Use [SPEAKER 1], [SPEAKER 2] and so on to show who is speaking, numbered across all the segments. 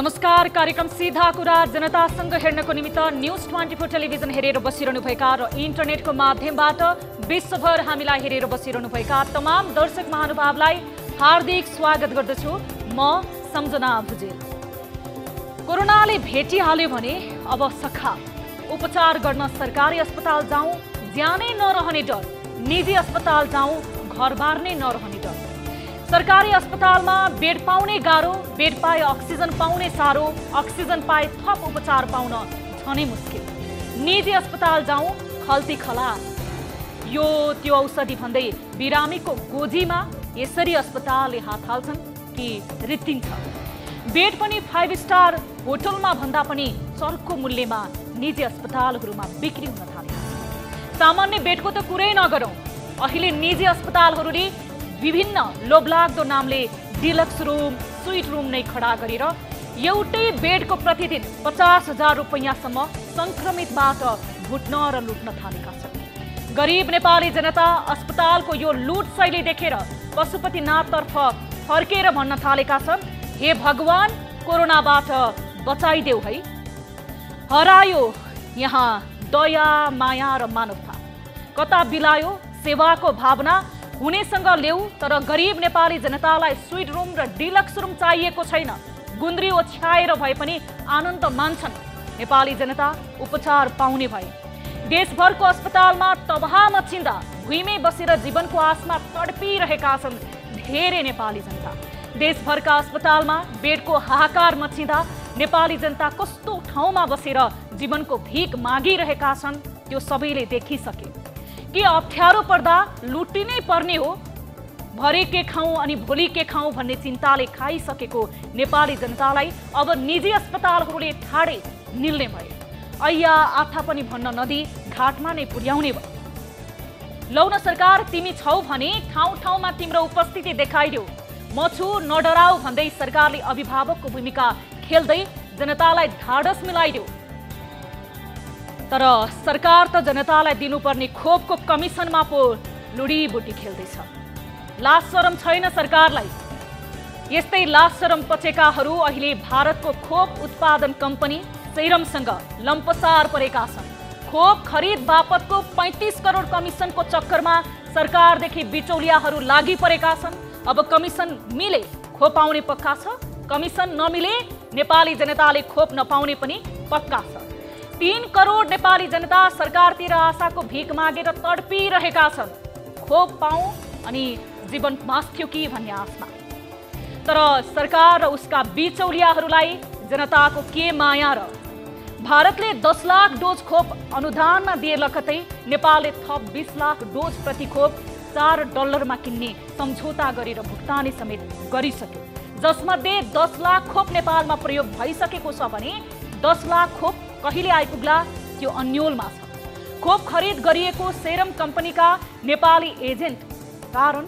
[SPEAKER 1] नमस्कार। कार्यक्रम सीधा कुरा जनतासँग हेर्नको निमित्त न्यूज 24 टेलिभिजन हेरेर बसिरहनुभएका र इन्टरनेटको माध्यमबाट विश्वभर हामीलाई हेरेर बसिरहनुभएका तमाम दर्शक महानुभावलाई हार्दिक स्वागत गर्दछु। म सम्झना भुजेल। कोरोनाले भेटिहाल्यो भने अब सखा उपचार गर्न सरकारी अस्पताल जाउँ, ज्यानै नरहने डर। निजी अस्पताल जाउँ, घरबार नै नरहने डर। सरकारी अस्पतालमा बेड पाउने गाह्रो, बेड पाए अक्सिजन पाउने साह्रो, अक्सिजन पाए थप उपचार पाउन झनै मुस्किल। निजी अस्पताल जाउँ, खल्ती खलास। यो त्यो औषधि भन्दै बिरामीको गोजीमा यसरी अस्पतालले हात हाल्छन् कि रित्तिन्छ। बेड पनि 5 स्टार होटलमा भन्दा पनि चर्को मूल्यमा निजी अस्पतालहरूमा बिक्री हुन थालेको छ। सामान्य बेडको त कुरै नगरौँ, अहिले निजी अस्पतालहरूले विभिन्न लोभलाग्दो नामले डिलक्स रूम, स्वीट रूम नै खडा गरेर एउटै बेडको प्रतिदिन 50,000 रुपैयाँसम्म संक्रमितबाट भुट्न र लुट्न थालेका छन्। गरिब नेपाली जनता अस्पतालको यो लुट शैली देखेर पशुपतिनाथतर्फ फर्केर भन्न थालेका छन्, हे भगवान, कोरोनाबाट बचाइदेऊ है। हरायो यहाँ दया, माया र मानवता। कता बिलायो सेवाको भावना। हुनेसँग ल्याऊ, तर गरिब नेपाली जनतालाई स्वीट रूम र डिलक्स रूम चाहिएको छैन। गुन्द्री ओछ्याएर भए पनि आनन्द मान्छन् नेपाली जनता उपचार पाउने भए। देशभरको अस्पतालमा तबाह मचिँदा भुइँमै बसेर जीवनको आशमा तडपिरहेका छन् धेरै नेपाली जनता। देशभरका अस्पतालमा बेडको हाहाकार मचिँदा नेपाली जनता कस्तो ठाउँमा बसेर जीवनको भिख मागिरहेका छन् त्यो सबैले देखिसके। के अप्ठ्यारो पर्दा लुटिनै पर्ने हो? भरे के खाउँ अनि भोलि के खाउँ भन्ने चिन्ताले खाइसकेको नेपाली जनतालाई अब निजी अस्पतालहरूले ठाडै निल्ने भए। ऐया आथा पनि भन्न नदी घाटमा नै पुर्याउने भयो। लौ न सरकार, तिमी छौ भने ठाउँ ठाउँमा तिम्रो उपस्थिति देखाइदेऊ। म छु, नडराऊ भन्दै सरकारले अभिभावकको भूमिका खेल्दै जनतालाई ढाडस मिलाइदेऊ। तर सरकार त जनतालाई दिनुपर्ने खोपको कमिसनमा पो लुडीबुटी खेल्दैछ। लाज शरम छैन सरकारलाई। यस्तै लाज शरम पचेकाहरू अहिले भारतको खोप उत्पादन कम्पनी सेरमसँग लम्पसार परेका छन्। खोप खरिद बापतको 35 करोड कमिसनको चक्करमा सरकारदेखि बिचौलियाहरू लागि परेका छन्। अब कमिसन मिले खोप आउने पक्का छ, कमिसन नमिले नेपाली जनताले खोप नपाउने पनि पक्का छ। 3 करोड नेपाली जनता सरकारतिर आशाको भिख मागेर तडपिरहेका छन्। खोप पाऊँ अनि जीवन बाँच्थ्यो कि भन्ने आशमा। तर सरकार र उसका बिचौलियाहरूलाई जनताको के माया र। भारतले 10 लाख डोज खोप अनुदानमा दिए लगतै नेपालले थप 20 लाख डोज प्रति खोप $4 किन्ने सम्झौता गरेर भुक्तानी समेत गरिसक्यो। जसमध्ये 10 लाख खोप नेपालमा प्रयोग भइसकेको छ भने 10 लाख खोप कहिले आइपुग्ला त्यो अन्योलमा छ। खोप खरिद गरिएको सेरम कम्पनीका नेपाली एजेन्ट कारण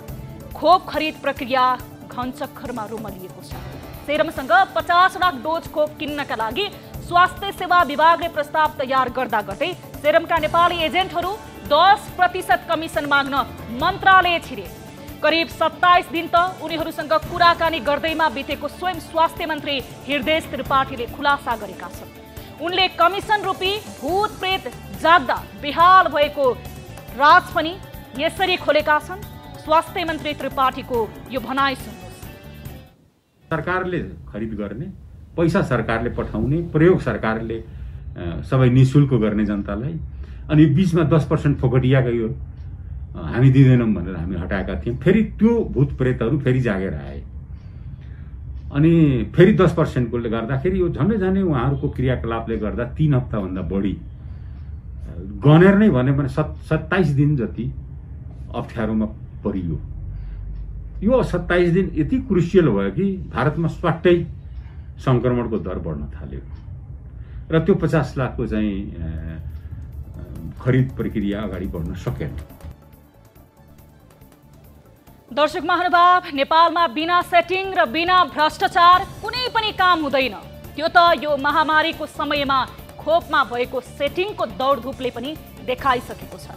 [SPEAKER 1] खोप खरिद प्रक्रिया घनचक्करमा रुमलिएको छ। सेरमसँग 50 लाख डोज खोप किन्नका लागि स्वास्थ्य सेवा विभागले प्रस्ताव तयार गर्दा गर्दै सेरमका नेपाली एजेन्टहरू 10% कमिसन माग्न मन्त्रालय छिरे। करिब 27 दिन त उनीहरूसँग कुराकानी गर्दैमा बितेको स्वयं स्वास्थ्य मन्त्री हृदय त्रिपाठीले खुलासा गरेका छन्। उनले कमिसन रूपी भूत प्रेत जाग्दा बेहाल भएको राज पनि यसरी खोलेका छन्। स्वास्थ्य मन्त्री त्रिपाठीको यो भनाइ सुन्नुहोस्।
[SPEAKER 2] सरकारले खरिद गर्ने, पैसा सरकारले पठाउने, प्रयोग सरकारले सबै निशुल्क गर्ने जनतालाई, अनि बीचमा 10% फोकटियाको यो हामी दिँदैनौँ भनेर हामी हटाएका थियौँ। फेरि त्यो भूत प्रेतहरू फेरि जागेर आए अनि फेरि 10%कोले गर्दाखेरि यो झन्डै झन्डै उहाँहरूको क्रियाकलापले गर्दा 3 हप्ताभन्दा बढी गनेर नै भने 27 दिन जति अप्ठ्यारोमा परियो। यो 27 दिन यति क्रुसियल भयो कि भारतमा स्वाट्टै सङ्क्रमणको दर बढ्न थाल्यो र त्यो 50 लाखको चाहिँ खरिद प्रक्रिया अगाडि बढ्न सकेन।
[SPEAKER 1] दर्शक महानुभाव, नेपालमा बिना सेटिङ र बिना भ्रष्टाचार कुनै पनि काम हुँदैन। त्यो त यो महामारीको समयमा खोपमा भएको सेटिङको दौडधुपले पनि देखाइसकेको छ।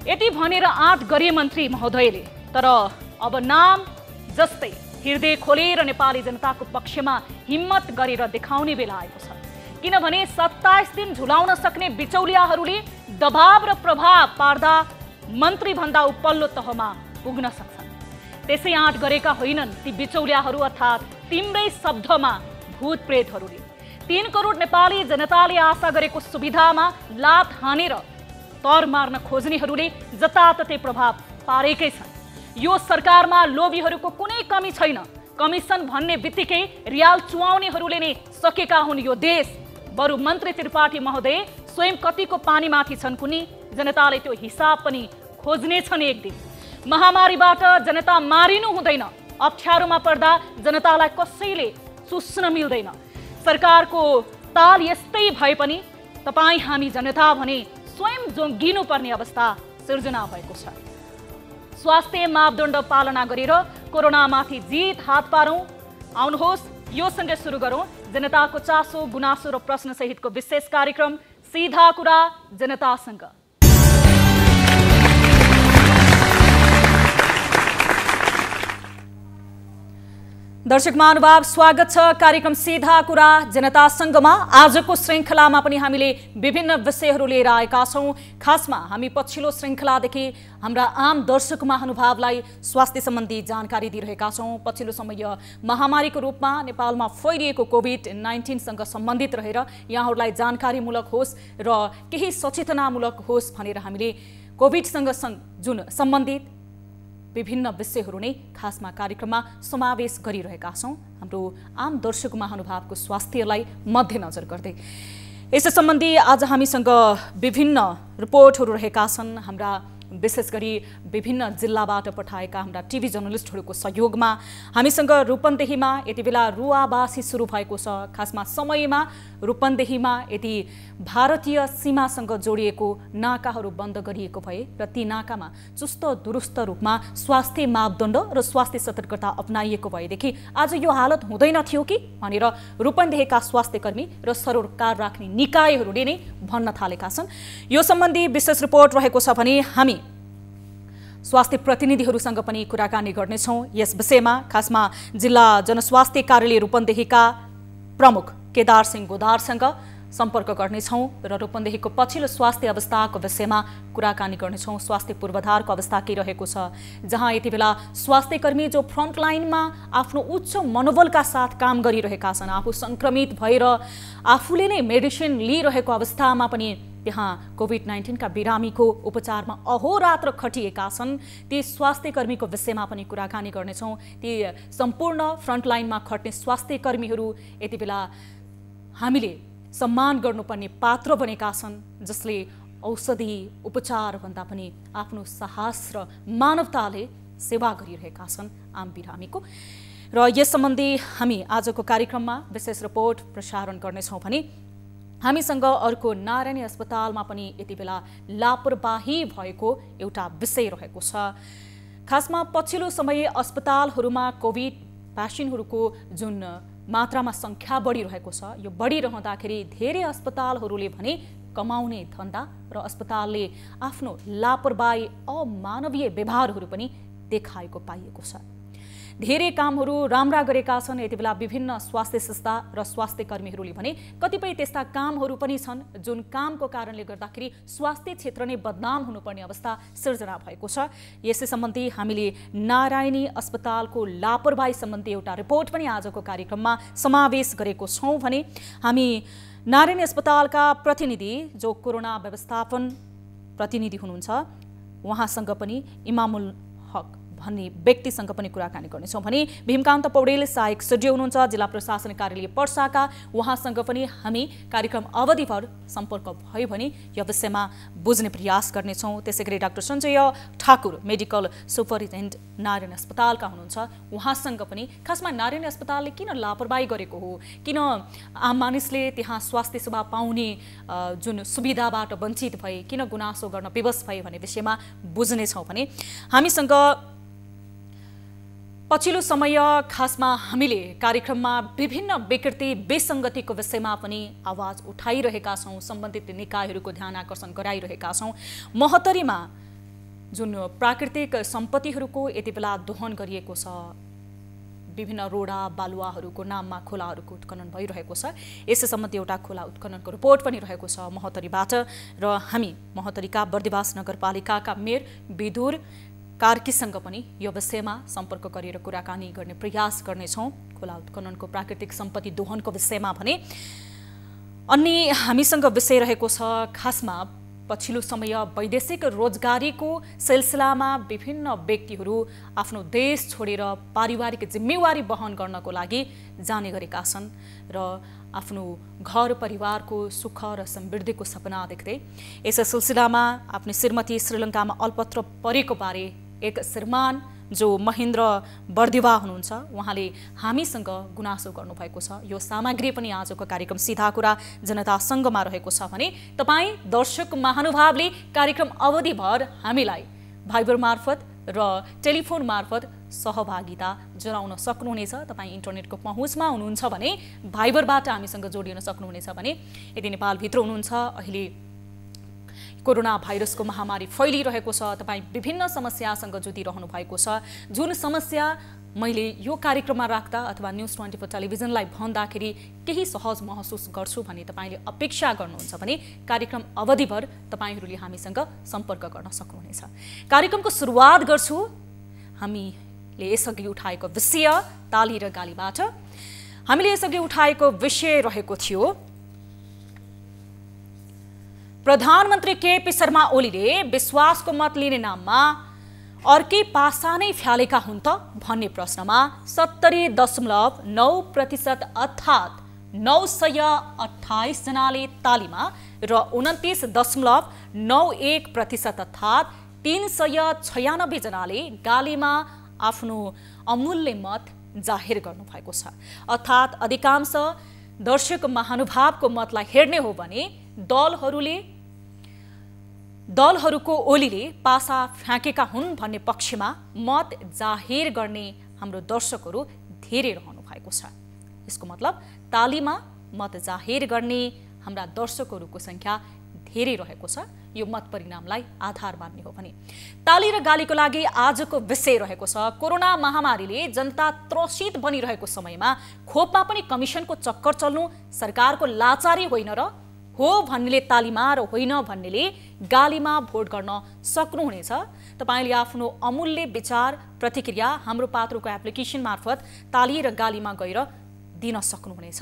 [SPEAKER 1] यति भनेर आँट गरे मन्त्री महोदयले। तर अब नाम जस्तै हृदय खोलेर नेपाली जनताको पक्षमा हिम्मत गरेर देखाउने बेला आएको छ। किनभने 27 दिन झुलाउन सक्ने बिचौलियाहरूले दबाव र प्रभाव पार्दा मन्त्री भन्दा उपल्लो तहमा पुग्न सक्छन्। त्यसै आँट गरेका होइनन् ती बिचौलियाहरू, अर्थात् तिम्रै शब्दमा भूत प्रेतहरूले। 3 करोड नेपाली जनताले आशा गरेको सुविधामा लात हानेर तर मार्न खोज्नेहरूले जताततै प्रभाव पारेकै छन्। यो सरकारमा लोभीहरूको कुनै कमी छैन। कमिसन भन्ने बित्तिकै रियाल चुहाउनेहरूले नै सकेका हुन् यो देश। बरु मन्त्री त्रिपाठी महोदय स्वयं कतिको पानीमाथि छन् कुनी, जनताले त्यो हिसाब पनि खोज्नेछन् एक दिन। महामारीबाट जनता मारिनु हुँदैन, अप्ठ्यारोमा पर्दा जनतालाई कसैले सुस्न मिल्दैन। सरकारको ताल यस्तै भए पनि तपाईँ हामी जनता भने स्वयं जोगिनुपर्ने अवस्था सिर्जना भएको छ। स्वास्थ्य मापदण्ड पालना गरेर कोरोनामाथि जित हात पारौँ। आउनुहोस् यो सँगै सुरु गरौँ जनताको चासो, गुनासो र प्रश्न सहितको विशेष कार्यक्रम सीधा कुरा जनतासँग। दर्शक महानुभाव, स्वागत छ कार्यक्रम सीधा कुरा जनतासँगमा। आजको श्रृङ्खलामा पनि हामीले विभिन्न विषयहरू लिएर आएका छौँ। खासमा हामी पछिल्लो श्रृङ्खलादेखि हाम्रा आम दर्शक महानुभावलाई स्वास्थ्य सम्बन्धी जानकारी दिइरहेका छौँ। पछिल्लो समय महामारीको रूपमा नेपालमा फैलिएको कोभिड-19 सँग सम्बन्धित रहेर यहाँहरूलाई जानकारीमूलक होस् र केही सचेतनामूलक होस् भनेर हामीले कोभिडसँग जुन सम्बन्धित विभिन्न विषयहरू नै खासमा कार्यक्रममा समावेश गरिरहेका छौँ, हाम्रो आम दर्शक महानुभावको स्वास्थ्यलाई मध्यनजर गर्दै। यस सम्बन्धी आज हामीसँग विभिन्न रिपोर्टहरू रहेका छन्। हाम्रा विशेष गरी विभिन्न जिल्लाबाट पठाएका हाम्रा टिभी जर्नलिस्टहरूको सहयोगमा हामीसँग रूपन्देहीमा यति बेला रुवाबासी सुरु भएको छ। खासमा समयमा रूपन्देहीमा यति भारतीय सीमासँग जोडिएको नाकाहरू बन्द गरिएको भए र ती नाकामा चुस्त दुरुस्त रूपमा स्वास्थ्य मापदण्ड र स्वास्थ्य सतर्कता अपनाइएको भएदेखि आज यो हालत हुँदैन थियो कि भनेर रूपन्देहीका स्वास्थ्यकर्मी र सरोकार राख्ने निकायहरूले नै भन्न थालेका छन्। यो सम्बन्धी विशेष रिपोर्ट रहेको छ भने हामी स्वास्थ्य प्रतिनिधिहरूसँग पनि कुराकानी गर्नेछौँ। यस विषयमा खासमा जिल्ला जनस्वास्थ्य कार्यालय रूपन्देहीका प्रमुख केदार सिंह गोदारसँग सम्पर्क गर्नेछौँ र रूपन्देहीको पछिल्लो स्वास्थ्य अवस्थाको विषयमा कुराकानी गर्नेछौँ। स्वास्थ्य पूर्वाधारको अवस्था के रहेको छ, जहाँ यति बेला स्वास्थ्यकर्मी जो फ्रन्टलाइनमा आफ्नो उच्च मनोबलका साथ काम गरिरहेका छन्, आफू सङ्क्रमित भएर आफूले नै मेडिसिन लिइरहेको अवस्थामा पनि त्यहाँ कोभिड-19 का बिरामीको उपचारमा अहोरात्र खटिएका छन्। ती स्वास्थ्यकर्मीको विषयमा पनि कुराकानी गर्नेछौँ। ती सम्पूर्ण फ्रन्टलाइनमा खट्ने स्वास्थ्यकर्मीहरू यति बेला हामीले सम्मान गर्नुपर्ने पात्र बनेका छन्, जसले औषधि उपचार भन्दा पनि आफ्नो साहस र मानवताले सेवा गरिरहेका छन् आम बिरामीको। र यस सम्बन्धी हामी आजको कार्यक्रममा विशेष रिपोर्ट प्रसारण गर्नेछौँ भने हामीसँग अर्को नारायणी अस्पतालमा पनि यति बेला लापरवाही भएको एउटा विषय रहेको छ। खासमा पछिल्लो समय अस्पतालहरूमा कोभिड पेसेन्टहरूको जुन मात्रामा सङ्ख्या बढिरहेको छ, यो बढिरहँदाखेरि धेरै अस्पतालहरूले भने कमाउने धन्दा र अस्पतालले आफ्नो लापरवाही अमानवीय व्यवहारहरू पनि देखाएको पाइएको छ। धेरै कामहरू राम्रा गरेका छन् यति बेला विभिन्न स्वास्थ्य संस्था र स्वास्थ्य कर्मीहरूले भने कतिपय त्यस्ता कामहरू पनि छन् जुन कामको कारणले गर्दाखेरि स्वास्थ्य क्षेत्र नै बदनाम हुनुपर्ने अवस्था सिर्जना भएको छ। यसै सम्बन्धी हामीले नारायणी अस्पतालको लापरवाही सम्बन्धी एउटा रिपोर्ट पनि आजको कार्यक्रममा समावेश गरेको छौँ भने हामी नारायणी अस्पतालका प्रतिनिधि जो कोरोना व्यवस्थापन प्रतिनिधि हुनुहुन्छ उहाँसँग पनि इमामुल हक भन्ने व्यक्तिसँग पनि कुराकानी गर्नेछौँ भने भीमकान्त पौडेल सहायक सचिव हुनुहुन्छ जिल्ला प्रशासन कार्यालय पर्साका, उहाँसँग पनि हामी कार्यक्रम अवधिभर सम्पर्क भयो भने यो विषयमा बुझ्ने प्रयास गर्नेछौँ। त्यसै गरी doctor Sanjay Thakur medical superintendent Narayan अस्पतालका हुनुहुन्छ, उहाँसँग पनि खासमा नारायण अस्पतालले किन लापरवाही गरेको हो, किन आम मानिसले त्यहाँ स्वास्थ्य सेवा पाउने जुन सुविधाबाट वञ्चित भए, किन गुनासो गर्न विवश भए भन्ने विषयमा बुझ्नेछौँ भने हामीसँग पछिल्लो समय खासमा हामीले कार्यक्रममा विभिन्न विकृति विसङ्गतिको विषयमा पनि आवाज उठाइरहेका छौँ, सम्बन्धित निकायहरूको ध्यान आकर्षण गराइरहेका छौँ। महोत्तरीमा जुन प्राकृतिक सम्पत्तिहरूको यति बेला दोहन गरिएको छ, विभिन्न रोडा बालुवाहरूको नाममा खोलाहरूको उत्खनन भइरहेको छ। यसै सम्बन्धी एउटा खोला उत्खननको रिपोर्ट पनि रहेको छ महोत्तरीबाट र हामी महोत्तरीका बर्दिवास नगरपालिकाका मेयर विदुर कार्कीसँग पनि यो विषयमा सम्पर्क गरेर कुराकानी गर्ने प्रयास गर्नेछौँ। खोला उत्खननको प्राकृतिक सम्पत्ति दोहनको विषयमा भने अन्य हामीसँग विषय रहेको छ। खासमा पछिल्लो समय वैदेशिक रोजगारीको सिलसिलामा विभिन्न व्यक्तिहरू आफ्नो देश छोडेर पारिवारिक जिम्मेवारी वहन गर्नको लागि जाने गरेका छन् र आफ्नो घर परिवारको सुख र समृद्धिको सपना देख्दै यसै सिलसिलामा आफ्नो श्रीमती श्रीलङ्कामा अल्पत्र परेको बारे एक श्रीमान जो महेन्द्र बर्दिवा हुनुहुन्छ उहाँले हामीसँग गुनासो गर्नुभएको छ। यो सामग्री पनि आजको कार्यक्रम सीधा कुरा जनतासँगमा रहेको छ भने तपाईँ दर्शक महानुभावले कार्यक्रम अवधिभर हामीलाई भाइबर मार्फत र टेलिफोन मार्फत सहभागिता जनाउन सक्नुहुनेछ। तपाईँ इन्टरनेटको पहुँचमा हुनुहुन्छ भने भाइबरबाट हामीसँग जोडिन सक्नुहुनेछ भने यदि नेपालभित्र हुनुहुन्छ अहिले कोरोना भाइरसको महामारी फैलिरहेको छ, तपाईँ विभिन्न समस्यासँग जुधिरहनु भएको छ, जुन समस्या मैले यो कार्यक्रममा राख्दा अथवा न्युज 24 टेलिभिजनलाई भन्दाखेरि केही सहज महसुस गर्छु भने तपाईँले अपेक्षा गर्नुहुन्छ भने कार्यक्रम अवधिभर तपाईँहरूले हामीसँग सम्पर्क गर्न सक्नुहुनेछ। कार्यक्रमको सुरुवात गर्छु हामीले यसअघि उठाएको विषय ताली र गालीबाट। हामीले यसअघि उठाएको विषय रहेको थियो प्रधानमन्त्री केपी शर्मा ओलीले विश्वासको मत लिने नाममा अर्कै पासा नै फ्यालेका हुन् त भन्ने प्रश्नमा 70.9% अर्थात् 928 जनाले तालीमा र 29.91% अर्थात् 396 जनाले गालीमा आफ्नो अमूल्य मत जाहेर गर्नुभएको छ। अर्थात् अधिकांश दर्शक महानुभावको मतलाई हेर्ने हो भने दलहरूको ओलीले पासा फ्याँकेका हुन् भन्ने पक्षमा मत जाहेर गर्ने हाम्रो दर्शकहरू धेरै रहनु भएको छ। यसको मतलब तालीमा मत जाहेर गर्ने हाम्रा दर्शकहरूको संख्या धेरै रहेको छ। यो मत परिणामलाई आधार मान्ने हो भने ताली र गालीको लागि आजको विषय रहेको छ कोरोना महामारीले जनता त्रसित बनिरहेको समयमा खोपमा पनि कमिसनको चक्कर चल्नु सरकारको लाचारी होइन र हो भन्नेले तालीमा र होइन भन्नेले गालीमा भोट गर्न सक्नुहुनेछ। तपाईले आफ्नो अमूल्य विचार प्रतिक्रिया हाम्रो पात्रोको एप्लिकेसन मार्फत ताली र गालीमा गएर दिन सक्नुहुनेछ,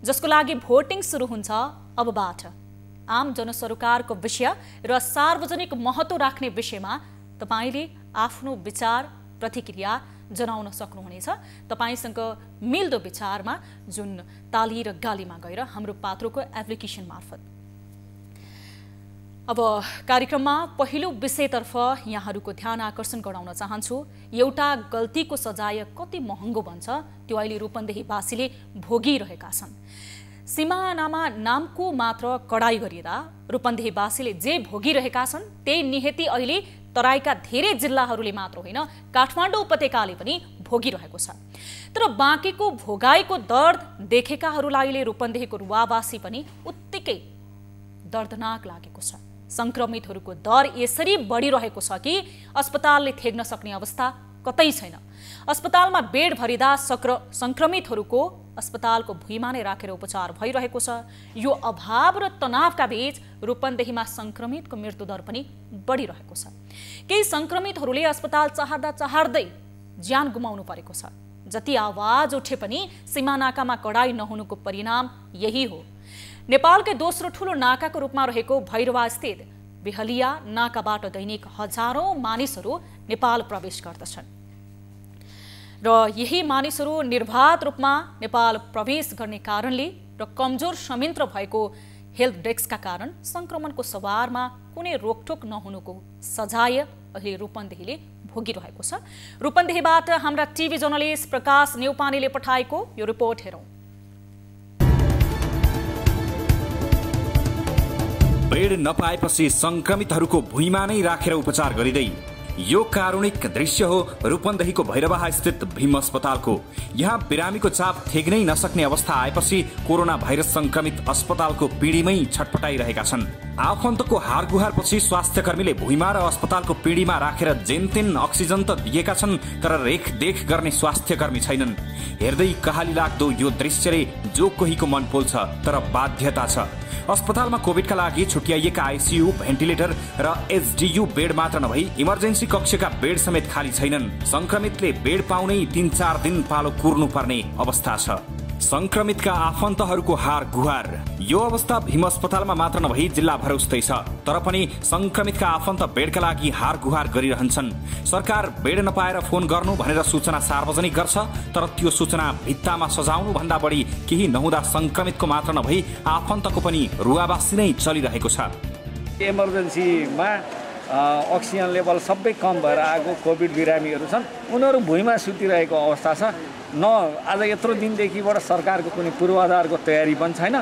[SPEAKER 1] जसको लागि भोटिङ सुरु हुन्छ अबबाट। आम जनसरोकारको विषय र सार्वजनिक महत्त्व राख्ने विषयमा तपाईले आफ्नो विचार प्रतिक्रिया जनाउन सक्नुहुनेछ। तपाईसँग मिल्दो विचारमा जुन ताली र गालीमा गएर हाम्रो पात्रोको एप्लिकेसन मार्फत। अब कार्यक्रममा पहिलो विषयतर्फ यहाँहरूको ध्यान आकर्षण गराउन चाहन्छु। एउटा गल्तीको सजाय कति महँगो बन्छ त्यो अहिले रूपन्देहीवासीले भोगिरहेका छन्। सीमानामा नामको मात्र कडाई गरिँदा रूपन्देहीवासीले जे भोगिरहेका छन् त्यही नियति अहिले तराईका धेरै जिल्लाहरूले मात्र होइन काठमाडौँ उपत्यकाले पनि भोगिरहेको छ। तर बाँकीको भोगाईको दर्द देखेकाहरूलाई रूपन्देहीको रुवावासी पनि उत्तिकै दर्दनाक लागेको छ। संक्रमितहरूको दर यसरी बढिरहेको छ कि अस्पतालले थेग्न सक्ने अवस्था कतै छैन। अस्पतालमा बेड भरिदा संक्रमितहरूको अस्पतालको भुइँमा नै राखेर उपचार भइरहेको छ। यो अभाव र तनावका बीच रूपन्देहीमा संक्रमितको मृत्युदर पनि बढिरहेको छ। केही संक्रमितहरूले अस्पताल चाहँदै ज्यान गुमाउनु परेको छ। जति आवाज उठे पनि सीमानाकामा कडाई नहुनुको परिणाम यही हो। नेपालकै दोस्रो ठूलो नाकाको रूपमा रहेको भैरवा स्थित बेहलिया नाकाबाट दैनिक हजारौं मानिसहरू नेपाल प्रवेश गर्दछन् र यही मानिसहरू निर्बाध रूपमा नेपाल प्रवेश गर्ने कारणले र कमजोर संयन्त्र भएको हेल्थ डेस्कका कारण संक्रमणको सवारमा कुनै रोकटोक नहुनुको सजाय अहिले रूपन्देहीले भोगिरहेको छ। रूपन्देहीबाट हाम्रा टिभी जर्नलिस्ट प्रकाश नेउपानेले पठाएको यो रिपोर्ट हेरौं।
[SPEAKER 3] बेड नपाएपछि संक्रमितहरूको भुइँमा नै राखेर उपचार गरिँदै यो कारुणिक दृश्य हो रूपन्देहीको भैरवाहा स्थित भीम अस्पतालको। यहाँ बिरामीको चाप थेग्नै नसक्ने अवस्था आएपछि कोरोना भाइरस संक्रमित अस्पतालको पिँढीमै छटपटाइरहेका छन्। आफन्तको हारगुहारपछि स्वास्थ्यकर्मीले भुइँमा र अस्पतालको पिँढीमा राखेर जेनतेन अक्सिजन त दिएका छन्, तर रेखदेख गर्ने स्वास्थ्यकर्मी छैनन्। हेर्दै कहाली लाग्दो यो दृश्यले जो कोहीको मन पोल्छ, तर बाध्यता छ। अस्पतालमा कोभिडका लागि छुट्याइएका आइसियु, भेन्टिलेटर र एचडियु बेड मात्र नभई इमर्जेन्सी कक्षका बेड समेत खाली छैनन्। संक्रमितले बेड पाउनै 3-4 दिन पालो कुर्नु पर्ने अवस्था छ। संक्रमितका आफन्तहरूको हार गुहार। यो अवस्था भीम अस्पतालमा मात्र नभई जिल्लाभर उस्तै छ। तर पनि संक्रमितका आफन्त बेडका लागि हार गुहार गरिरहन्छन्। सरकार बेड नपाएर फोन गर्नु भनेर सूचना सार्वजनिक गर्छ, तर त्यो सूचना भित्तामा सजाउनु भन्दा बढी केही नहुँदा संक्रमितको मात्र नभई आफन्तको पनि रुवाबासी नै चलिरहेको छ।
[SPEAKER 4] इमर्जेन्सीमा अक्सिजन लेभल सबै कम भएर आएको कोभिड बिरामीहरू छन्, उनीहरू भुइँमा सुतिरहेको अवस्था छ। आज यत्रो दिनदेखिबाट सरकारको कुनै पूर्वाधारको तयारी पनि छैन।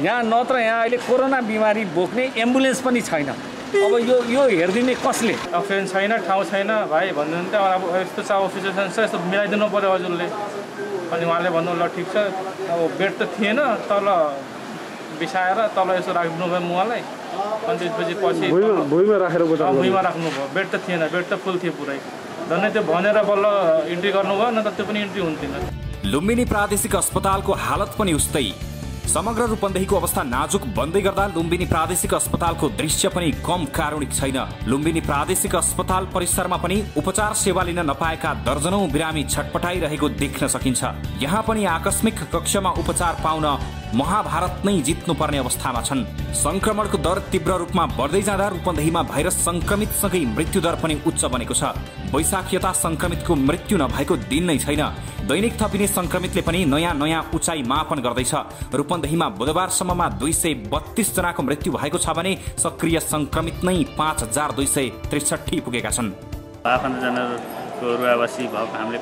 [SPEAKER 4] यहाँ नत्र यहाँ अहिले कोरोना बिमारी बोक्ने एम्बुलेन्स पनि छैन। अब यो हेरिदिने कसले?
[SPEAKER 5] अक्सिजन छैन, ठाउँ छैन भाइ भन्नुहुन्थ्यो। अब यस्तो छ, अब सिचुएसन छ, यस्तो मिलाइदिनु पर्यो हजुरले। अनि उहाँले भन्नु ल ठिक छ, अब बेड त थिएन, तल बिसाएर तल यसो राख्नु भयो मुहालाई। अनि त्यसपछि पछि
[SPEAKER 6] भुइँमा
[SPEAKER 5] राख्नुभयो। बेड त थिएन, बेड त फुल थियो पुरै। धन्य त्यो भनेर बल्ल इन्ट्री गर्नुभयो, न त त्यो पनि इन्ट्री हुन्थेन।
[SPEAKER 3] लुम्बिनी प्रादेशिक अस्पतालको हालत पनि उस्तै। समग्र रूपन्देहीको अवस्था नाजुक बन्दै गर्दा लुम्बिनी प्रादेशिक अस्पतालको दृश्य पनि कम कारुणिक छैन। लुम्बिनी प्रादेशिक अस्पताल परिसरमा पनि उपचार सेवा लिन नपाएका दर्जनौं बिरामी छटपटाइरहेको देख्न सकिन्छ। यहाँ पनि आकस्मिक कक्षमा उपचार पाउन महाभारत नै जित्नुपर्ने अवस्थामा छन्। संक्रमणको दर तीव्र रूपमा बढ्दै जाँदा रूपन्देहीमा भाइरस संक्रमितसँगै मृत्युदर पनि उच्च बनेको छ। वैशाखीयता संक्रमितको मृत्यु नभएको दिन नै छैन। दैनिक थपिने संक्रमितले पनि नयाँ उचाइ मापन गर्दैछ। रूपन्देहीमा बुधबारसम्ममा 232 जनाको मृत्यु भएको छ भने सक्रिय संक्रमित नै 5263 पुगेका छन्।
[SPEAKER 7] आफन्तजनहरूको रुवाबासी भएको हामीले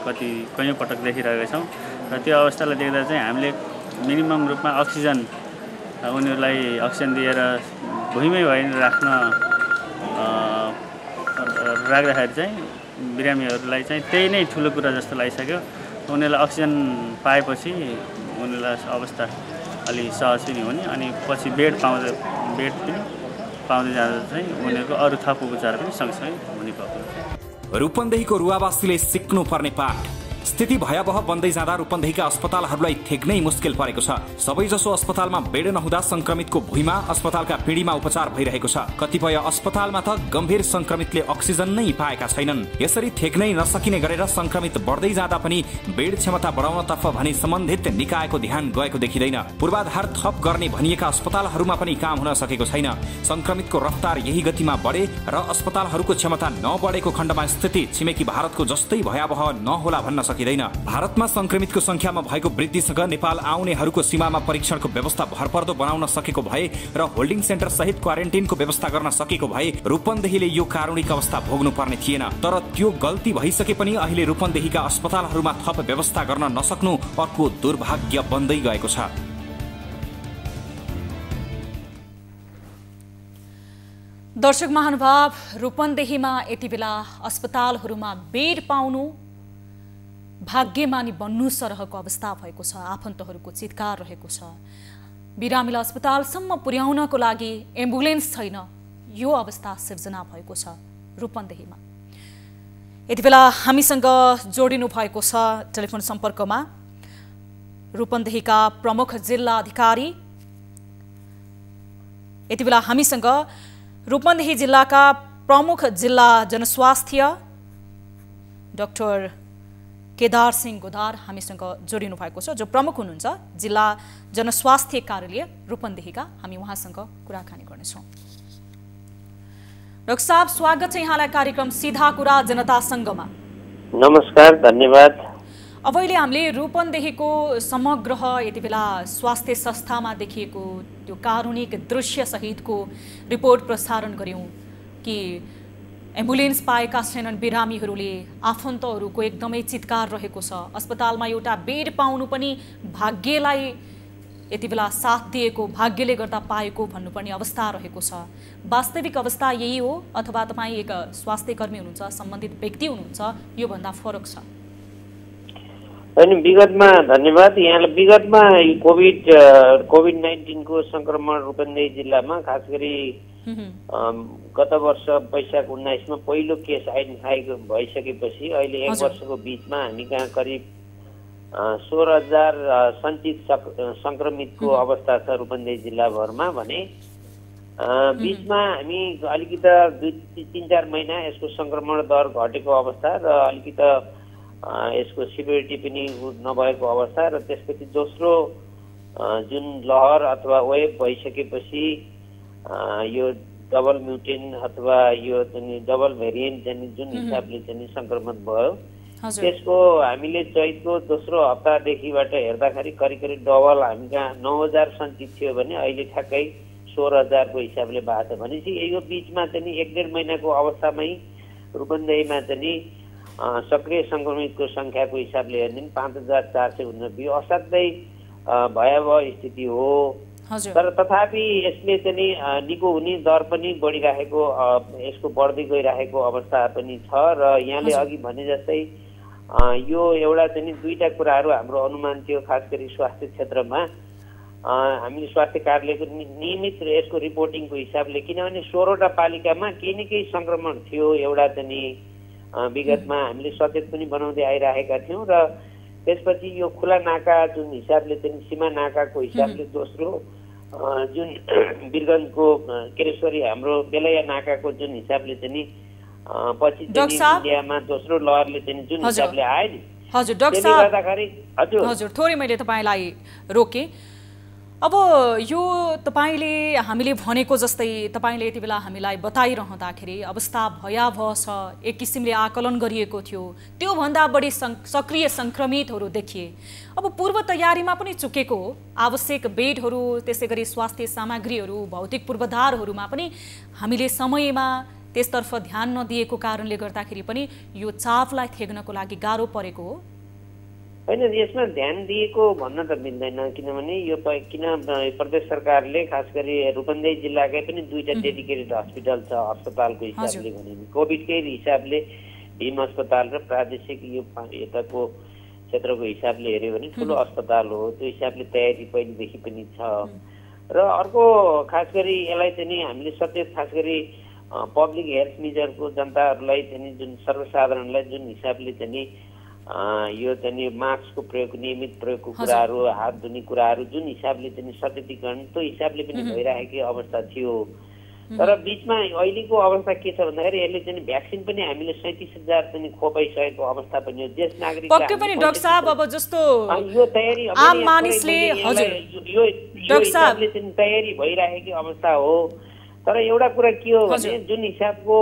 [SPEAKER 7] कैयौँ पटक देखिरहेका छौँ र त्यो अवस्थालाई देख्दा चाहिँ हामीले मिनिमम रूपमा अक्सिजन उनीहरूलाई अक्सिजन दिएर भुइँमै भएर राख्दाखेरि चाहिँ बिरामीहरूलाई चाहिँ त्यही नै ठुलो कुरा जस्तो लागिसक्यो। उनीहरूलाई अक्सिजन पाएपछि उनीहरूलाई अवस्था अलि सहज पनि हुने, अनि पछि बेड पनि पाउँदै जाँदा चाहिँ उनीहरूको अरू थप उपचार पनि सँगसँगै हुने भएको।
[SPEAKER 3] रूपन्देहीको रुवाबासीले सिक्नु पर्ने पाठ। स्थिति भयावह बन्दै जाँदा रूपन्देहीका अस्पतालहरूलाई थेग्नै मुस्किल परेको छ। सबैजसो अस्पतालमा बेड नहुँदा संक्रमितको भुइँमा अस्पतालका पिँढीमा उपचार भइरहेको छ। कतिपय अस्पतालमा त गम्भीर संक्रमितले अक्सिजन नै पाएका छैनन्। यसरी थेग्नै नसकिने गरेर संक्रमित बढ्दै जाँदा पनि बेड क्षमता बढाउनतर्फ भने सम्बन्धित निकायको ध्यान गएको देखिँदैन। पूर्वाधार थप गर्ने भनिएका अस्पतालहरूमा पनि काम हुन सकेको छैन। संक्रमितको रफ्तार यही गतिमा बढे र अस्पतालहरूको क्षमता नबढेको खण्डमा स्थिति छिमेकी भारतको जस्तै भयावह नहोला भन्न सकिँदैन। भारतमा संक्रमितको संख्यामा भएको वृद्धिसँग नेपाल आउनेहरूको सीमामा परीक्षणको व्यवस्था भरपर्दो बनाउन सकेको भए र होल्डिङ सेन्टर सहित क्वारेन्टिनको व्यवस्था गर्न सकेको भए रूपन्देहीले यो कारुणिक अवस्था भोग्नु पर्ने थिएन। तर त्यो गल्ती भइसके पनि अहिले रूपन्देहीका अस्पतालहरूमा थप व्यवस्था गर्न नसक्नु अर्को दुर्भाग्य बन्दै गएको छ।
[SPEAKER 1] दर्शक महानुभाव, रूपन्देहीमा यति बेला अस्पतालहरूमा बेड पाउनु भाग्यमानी बन्नु सरहको अवस्था भएको छ। आफन्तहरूको चित्कार रहेको छ। बिरामीलाई अस्पतालसम्म पुर्याउनको लागि एम्बुलेन्स छैन। यो अवस्था सिर्जना भएको छ रूपन्देहीमा। यति बेला हामीसँग जोडिनु भएको छ टेलिफोन सम्पर्कमा रूपन्देहीका प्रमुख जिल्ला अधिकारी। यति बेला हामीसँग रूपन्देही जिल्लाका प्रमुख जिल्ला जनस्वास्थ्य डाक्टर केदार सिंह गोदार हामीसँग जोडिनु भएको छ, जो प्रमुख हुनुहुन्छ जिल्ला जनस्वास्थ्य कार्यालय रूपन्देहीका। हामी उहाँसँग कुराकानी गर्नेछौँ। डाक्टर साहब, स्वागत छ यहाँलाई कार्यक्रम सीधा कुरा जनतासँगमा।
[SPEAKER 8] नमस्कार, धन्यवाद।
[SPEAKER 1] अब अहिले हामीले रूपन्देहीको समग्र यति बेला स्वास्थ्य संस्थामा देखिएको त्यो कारुणिक दृश्य सहितको रिपोर्ट प्रसारण गर्यौं कि एम्बुलेन्स पाएका छैनन् बिरामीहरूले। आफन्तहरूको एकदमै चित्कार रहेको छ। अस्पतालमा एउटा बेड पाउनु पनि भाग्यलाई यति बेला साथ दिएको भाग्यले गर्दा पाएको भन्नुपर्ने अवस्था रहेको छ। वास्तविक अवस्था यही हो अथवा तपाईँ एक स्वास्थ्य कर्मी हुनुहुन्छ, सम्बन्धित व्यक्ति हुनुहुन्छ, यो भन्दा फरक छ?
[SPEAKER 8] होइन, विगतमा धन्यवाद यहाँलाई। विगतमा कोभिड-19 को संक्रमण रूपन्देही जिल्लामा खास गरी गत वर्ष वैशाख 19 मा पहिलो केस आइडेन्टिफाई भइसकेपछि अहिले 1 वर्षको बीचमा हामी कहाँ करिब 16,000 सञ्चित संक्रमितको अवस्था छ रूपन्देही जिल्लाभरमा भने बीचमा हामी अलिकति 2-3-4 महिना यसको संक्रमण दर घटेको अवस्था र अलिकति यसको सिभिरिटी पनि नभएको अवस्था र त्यसपछि दोस्रो जुन लहर अथवा वेभ भइसकेपछि यो डबल म्युटेन्ट अथवा यो चाहिँ डबल भेरिएन्ट चाहिँ जुन हिसाबले चाहिँ संक्रमण भयो त्यसको हामीले चैतको दोस्रो हप्तादेखिबाट हेर्दाखेरि करिब डबल हामी कहाँ 9,000 सञ्चित थियो भने अहिले ठ्याक्कै 16,000 को हिसाबले भएको छ। भनेपछि यो बीचमा चाहिँ 1-1.5 महिनाको अवस्थामै रूपन्देहीमा चाहिँ सक्रिय संक्रमितको संख्याको हिसाबले हेर्ने 5,489 असाध्यै भयावह स्थिति हो। तर तथापि यसले चाहिँ निको हुने दर पनि बढिरहेको, यसको बढ्दै गइरहेको अवस्था पनि छ र यहाँले अघि भने जस्तै यो एउटा चाहिँ दुईटा कुराहरू हाम्रो अनुमान थियो। खास गरी स्वास्थ्य क्षेत्रमा हामीले स्वास्थ्य कार्यालयको नियमित यसको रिपोर्टिङको हिसाबले, किनभने 16वटा पालिकामा केही न केही संक्रमण थियो। एउटा चाहिँ विगतमा हामीले सचेत पनि बनाउँदै आइरहेका थियौँ र त्यसपछि यो खुला नाका जुन हिसाबले चाहिँ सीमा नाकाको हिसाबले दोस्रो जुन वीरगञ्जको केरेश्वरी हाम्रो बेलैया नाकाको जुन हिसाबले चाहिँ पछि इन्डियामा दोस्रो लहरले चाहिँ जुन हिसाबले आयो नि।
[SPEAKER 1] हजुर डाक्टर साहब, हजुर थोरै मैले तपाईँलाई रोकेँ। अब यो तपाईले हामीले भनेको जस्तै तपाईले यति बेला हामीलाई बताइरहँदाखेरि अवस्था भयावह छ, एक किसिमले आकलन गरिएको थियो, त्यो भन्दा बढी सक्रिय संक्रमितहरू देखिए। अब पूर्व तयारीमा पनि चुकेको हो। आवश्यक बेडहरू, त्यसैगरी स्वास्थ्य सामग्रीहरू, भौतिक पूर्वाधारहरूमा पनि हामीले समयमा त्यसतर्फ ध्यान नदिएको कारणले गर्दाखेरि पनि यो चापलाई थेग्नको लागि गाह्रो परेको हो।
[SPEAKER 8] होइन, यसमा ध्यान दिएको भन्न त मिल्दैन, किनभने यो किन प्रदेश सरकारले खास गरी रूपन्देही जिल्लाकै पनि 2टा डेडिकेटेड हस्पिटल छ अस्पतालको हिसाबले भने कोभिडकै हिसाबले भीम अस्पताल र प्रादेशिक यो यताको क्षेत्रको हिसाबले हेऱ्यो भने ठुलो अस्पताल हो। त्यो हिसाबले तयारी पहिलेदेखि पनि छ र अर्को खास गरी यसलाई चाहिँ हामीले सचेत खास गरी पब्लिक हेल्थ मेजरको जनताहरूलाई चाहिँ जुन सर्वसाधारणलाई जुन हिसाबले चाहिँ यो चाहिँ मास्कको प्रयोग, नियमित प्रयोगको कुराहरू, हात धुने कुराहरू जुन हिसाबले चाहिँ सचेतीकरण त्यो हिसाबले पनि भइरहेको अवस्था थियो। तर बीचमा अहिलेको अवस्था के छ भन्दाखेरि यसले चाहिँ भ्याक्सिन पनि हामीले 37,000 चाहिँ खोपाइसकेको अवस्था पनि हो। देश नागरिक
[SPEAKER 1] पक्कै पनि डाक्टर साहब, अब जस्तो
[SPEAKER 8] यो तयारी
[SPEAKER 1] आम मानिसले हजुर
[SPEAKER 8] यो हिसाबले चाहिँ तयारी भइरहेको अवस्था हो। तर एउटा कुरा के हो भने जुन हिसाबको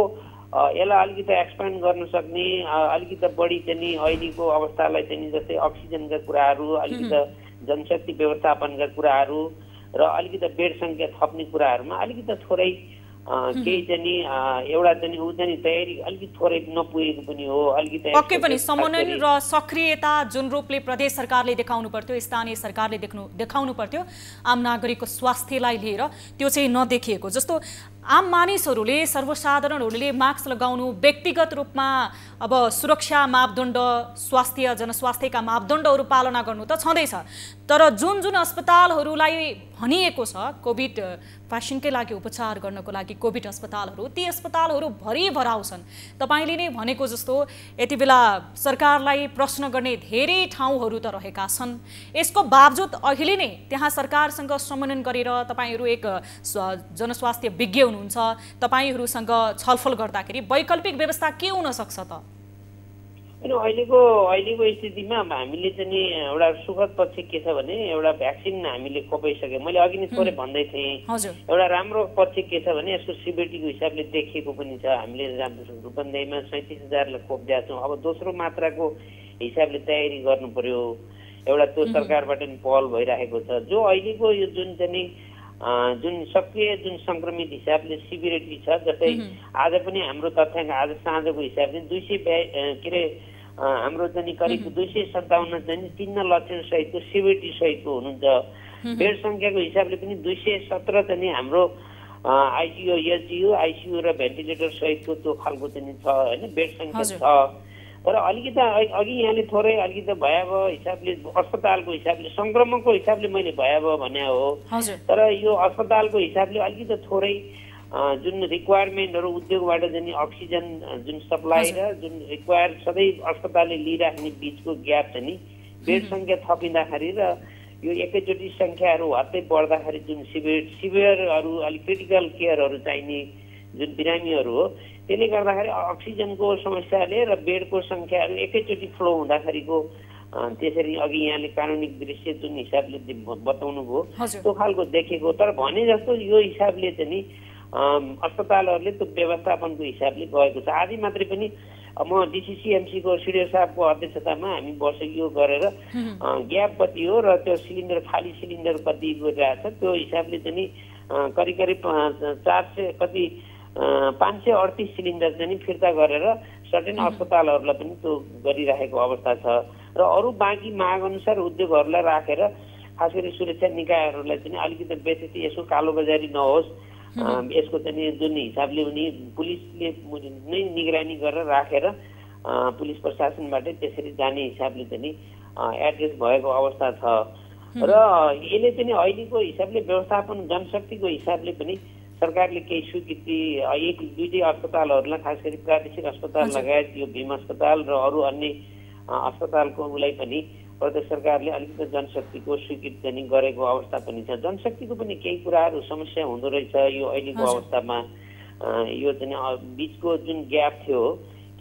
[SPEAKER 8] यसलाई अलिकति एक्सपान्ड गर्न सक्ने, अलिकति बढी चाहिँ अहिलेको अवस्थालाई चाहिँ जस्तै अक्सिजनका कुराहरू, अलिकति जनशक्ति व्यवस्थापनका कुराहरू र अलिकति बेड सङ्ख्या थप्ने कुराहरूमा अलिकति थोरै केही चाहिँ एउटा चाहिँ ऊ चाहिँ तयारी अलिकति थोरै नपुगेको पनि हो। अलिकति
[SPEAKER 1] पक्कै पनि समन्वय र सक्रियता जुन रूपले प्रदेश सरकारले देखाउनु पर्थ्यो, स्थानीय सरकारले देखाउनु पर्थ्यो आम नागरिकको स्वास्थ्यलाई लिएर, त्यो चाहिँ नदेखिएको। जस्तो आम मानिसहरूले, सर्वसाधारणहरूले मास्क लगाउनु, व्यक्तिगत रूपमा अब सुरक्षा मापदण्ड, स्वास्थ्य जनस्वास्थ्यका मापदण्डहरू पालना गर्नु त छँदैछ, तर जुन जुन अस्पतालहरूलाई भनिएको छ कोभिड पेसेन्टकै लागि उपचार गर्नको लागि कोभिड अस्पतालहरू, ती अस्पतालहरू भरिभराउ छन्। तपाईँले नै भनेको जस्तो यति बेला सरकारलाई प्रश्न गर्ने धेरै ठाउँहरू त रहेका छन्। यसको बावजुद अहिले नै त्यहाँ सरकारसँग समन्वय गरेर तपाईँहरू एक जनस्वास्थ्य विज्ञ हुनुहुन्छ, तपाईँहरूसँग छलफल गर्दाखेरि वैकल्पिक व्यवस्था के हुन सक्छ त?
[SPEAKER 8] अहिलेको स्थितिमा हामीले चाहिँ एउटा सुखद पक्ष के छ भने एउटा भ्याक्सिन हामीले खोपाइसक्यौँ। मैले अघि नै थोरै भन्दै थिएँ। एउटा राम्रो पक्ष के छ भने यसको सिभिरिटीको हिसाबले देखिएको पनि छ। हामीले रूपन्देहीमा 37,000 खोप दिएका छौँ। अब दोस्रो मात्राको हिसाबले तयारी गर्नु पर्यो। एउटा त्यो सरकारबाट पनि पहल भइरहेको छ। जो अहिलेको यो जुन चाहिँ जुन सक्रिय जुन संक्रमित हिसाबले सिभिरिटी छ, जस्तै आज पनि हाम्रो तथ्याङ्क आज साँझको हिसाबले 200 के अरे हाम्रो चाहिँ करिब 257 चाहिँ चिन्ह लक्षण सहितको सिभिरिटी सहितको हुनुहुन्छ। बेड सङ्ख्याको हिसाबले पनि 217 चाहिँ हाम्रो आइसियु एचडियु आइसियु र भेन्टिलेटर सहितको त्यो खालको चाहिँ छ होइन बेड सङ्ख्या छ। तर अलिकति अघि यहाँले थोरै अलिकति भयावह हिसाबले अस्पतालको हिसाबले सङ्क्रमणको हिसाबले मैले भयावह भने हो, तर यो अस्पतालको हिसाबले अलिकति थोरै जुन रिक्वायरमेन्टहरू उद्योगबाट चाहिँ अक्सिजन जुन सप्लाई र जुन रिक्वायर सधैँ अस्पतालले लिइराख्ने बिचको ग्याप चाहिँ बेड सङ्ख्या थपिँदाखेरि र यो एकैचोटि सङ्ख्याहरू हत्तै बढ्दाखेरि जुन सिभियरहरू अलिक क्रिटिकल केयरहरू चाहिने जुन बिरामीहरू हो त्यसले गर्दाखेरि अक्सिजनको समस्याले र बेडको सङ्ख्याहरू एकैचोटि फ्लो हुँदाखेरिको त्यसरी अघि यहाँले कानुनिक दृश्य जुन हिसाबले बताउनु भयो त्यो खालको देखेको। तर भने जस्तो यो हिसाबले चाहिँ अस्पतालहरूले त्यो व्यवस्थापनको हिसाबले गएको छ। आदि मात्रै पनि म डिसिसिएमसीको सिडिओ साहबको अध्यक्षतामा हामी बसेको गरेर ग्याप कति हो र त्यो सिलिन्डर खाली सिलिन्डर कति गरिरहेछ त्यो हिसाबले चाहिँ करिब 538 सिलिन्डर चाहिँ फिर्ता गरेर सर्टेन अस्पतालहरूलाई पनि त्यो गरिरहेको अवस्था छ र अरू बाँकी माग अनुसार उद्योगहरूलाई राखेर खास गरी सुरक्षा निकायहरूलाई चाहिँ अलिकति बेसी यसो कालोबजारी नहोस्, यसको चाहिँ जुन हिसाबले उनी पुलिसले नै निगरानी गरेर राखेर पुलिस प्रशासनबाटै त्यसरी जाने हिसाबले चाहिँ एड्रेस भएको अवस्था छ। र यसले चाहिँ अहिलेको हिसाबले व्यवस्थापन जनशक्तिको हिसाबले पनि सरकारले केही स्वीकृति एक दुईटै अस्पतालहरूलाई खास गरी प्रादेशिक अस्पताल लगायत यो भीम अस्पताल र अरू अन्य अस्पतालको उसलाई पनि प्रदेश सरकारले अलिकति जनशक्तिको स्वीकृति चाहिँ गरेको अवस्था पनि छ। जनशक्तिको पनि केही कुराहरू समस्या हुँदो रहेछ यो अहिलेको अवस्थामा। यो चाहिँ बिचको जुन ग्याप थियो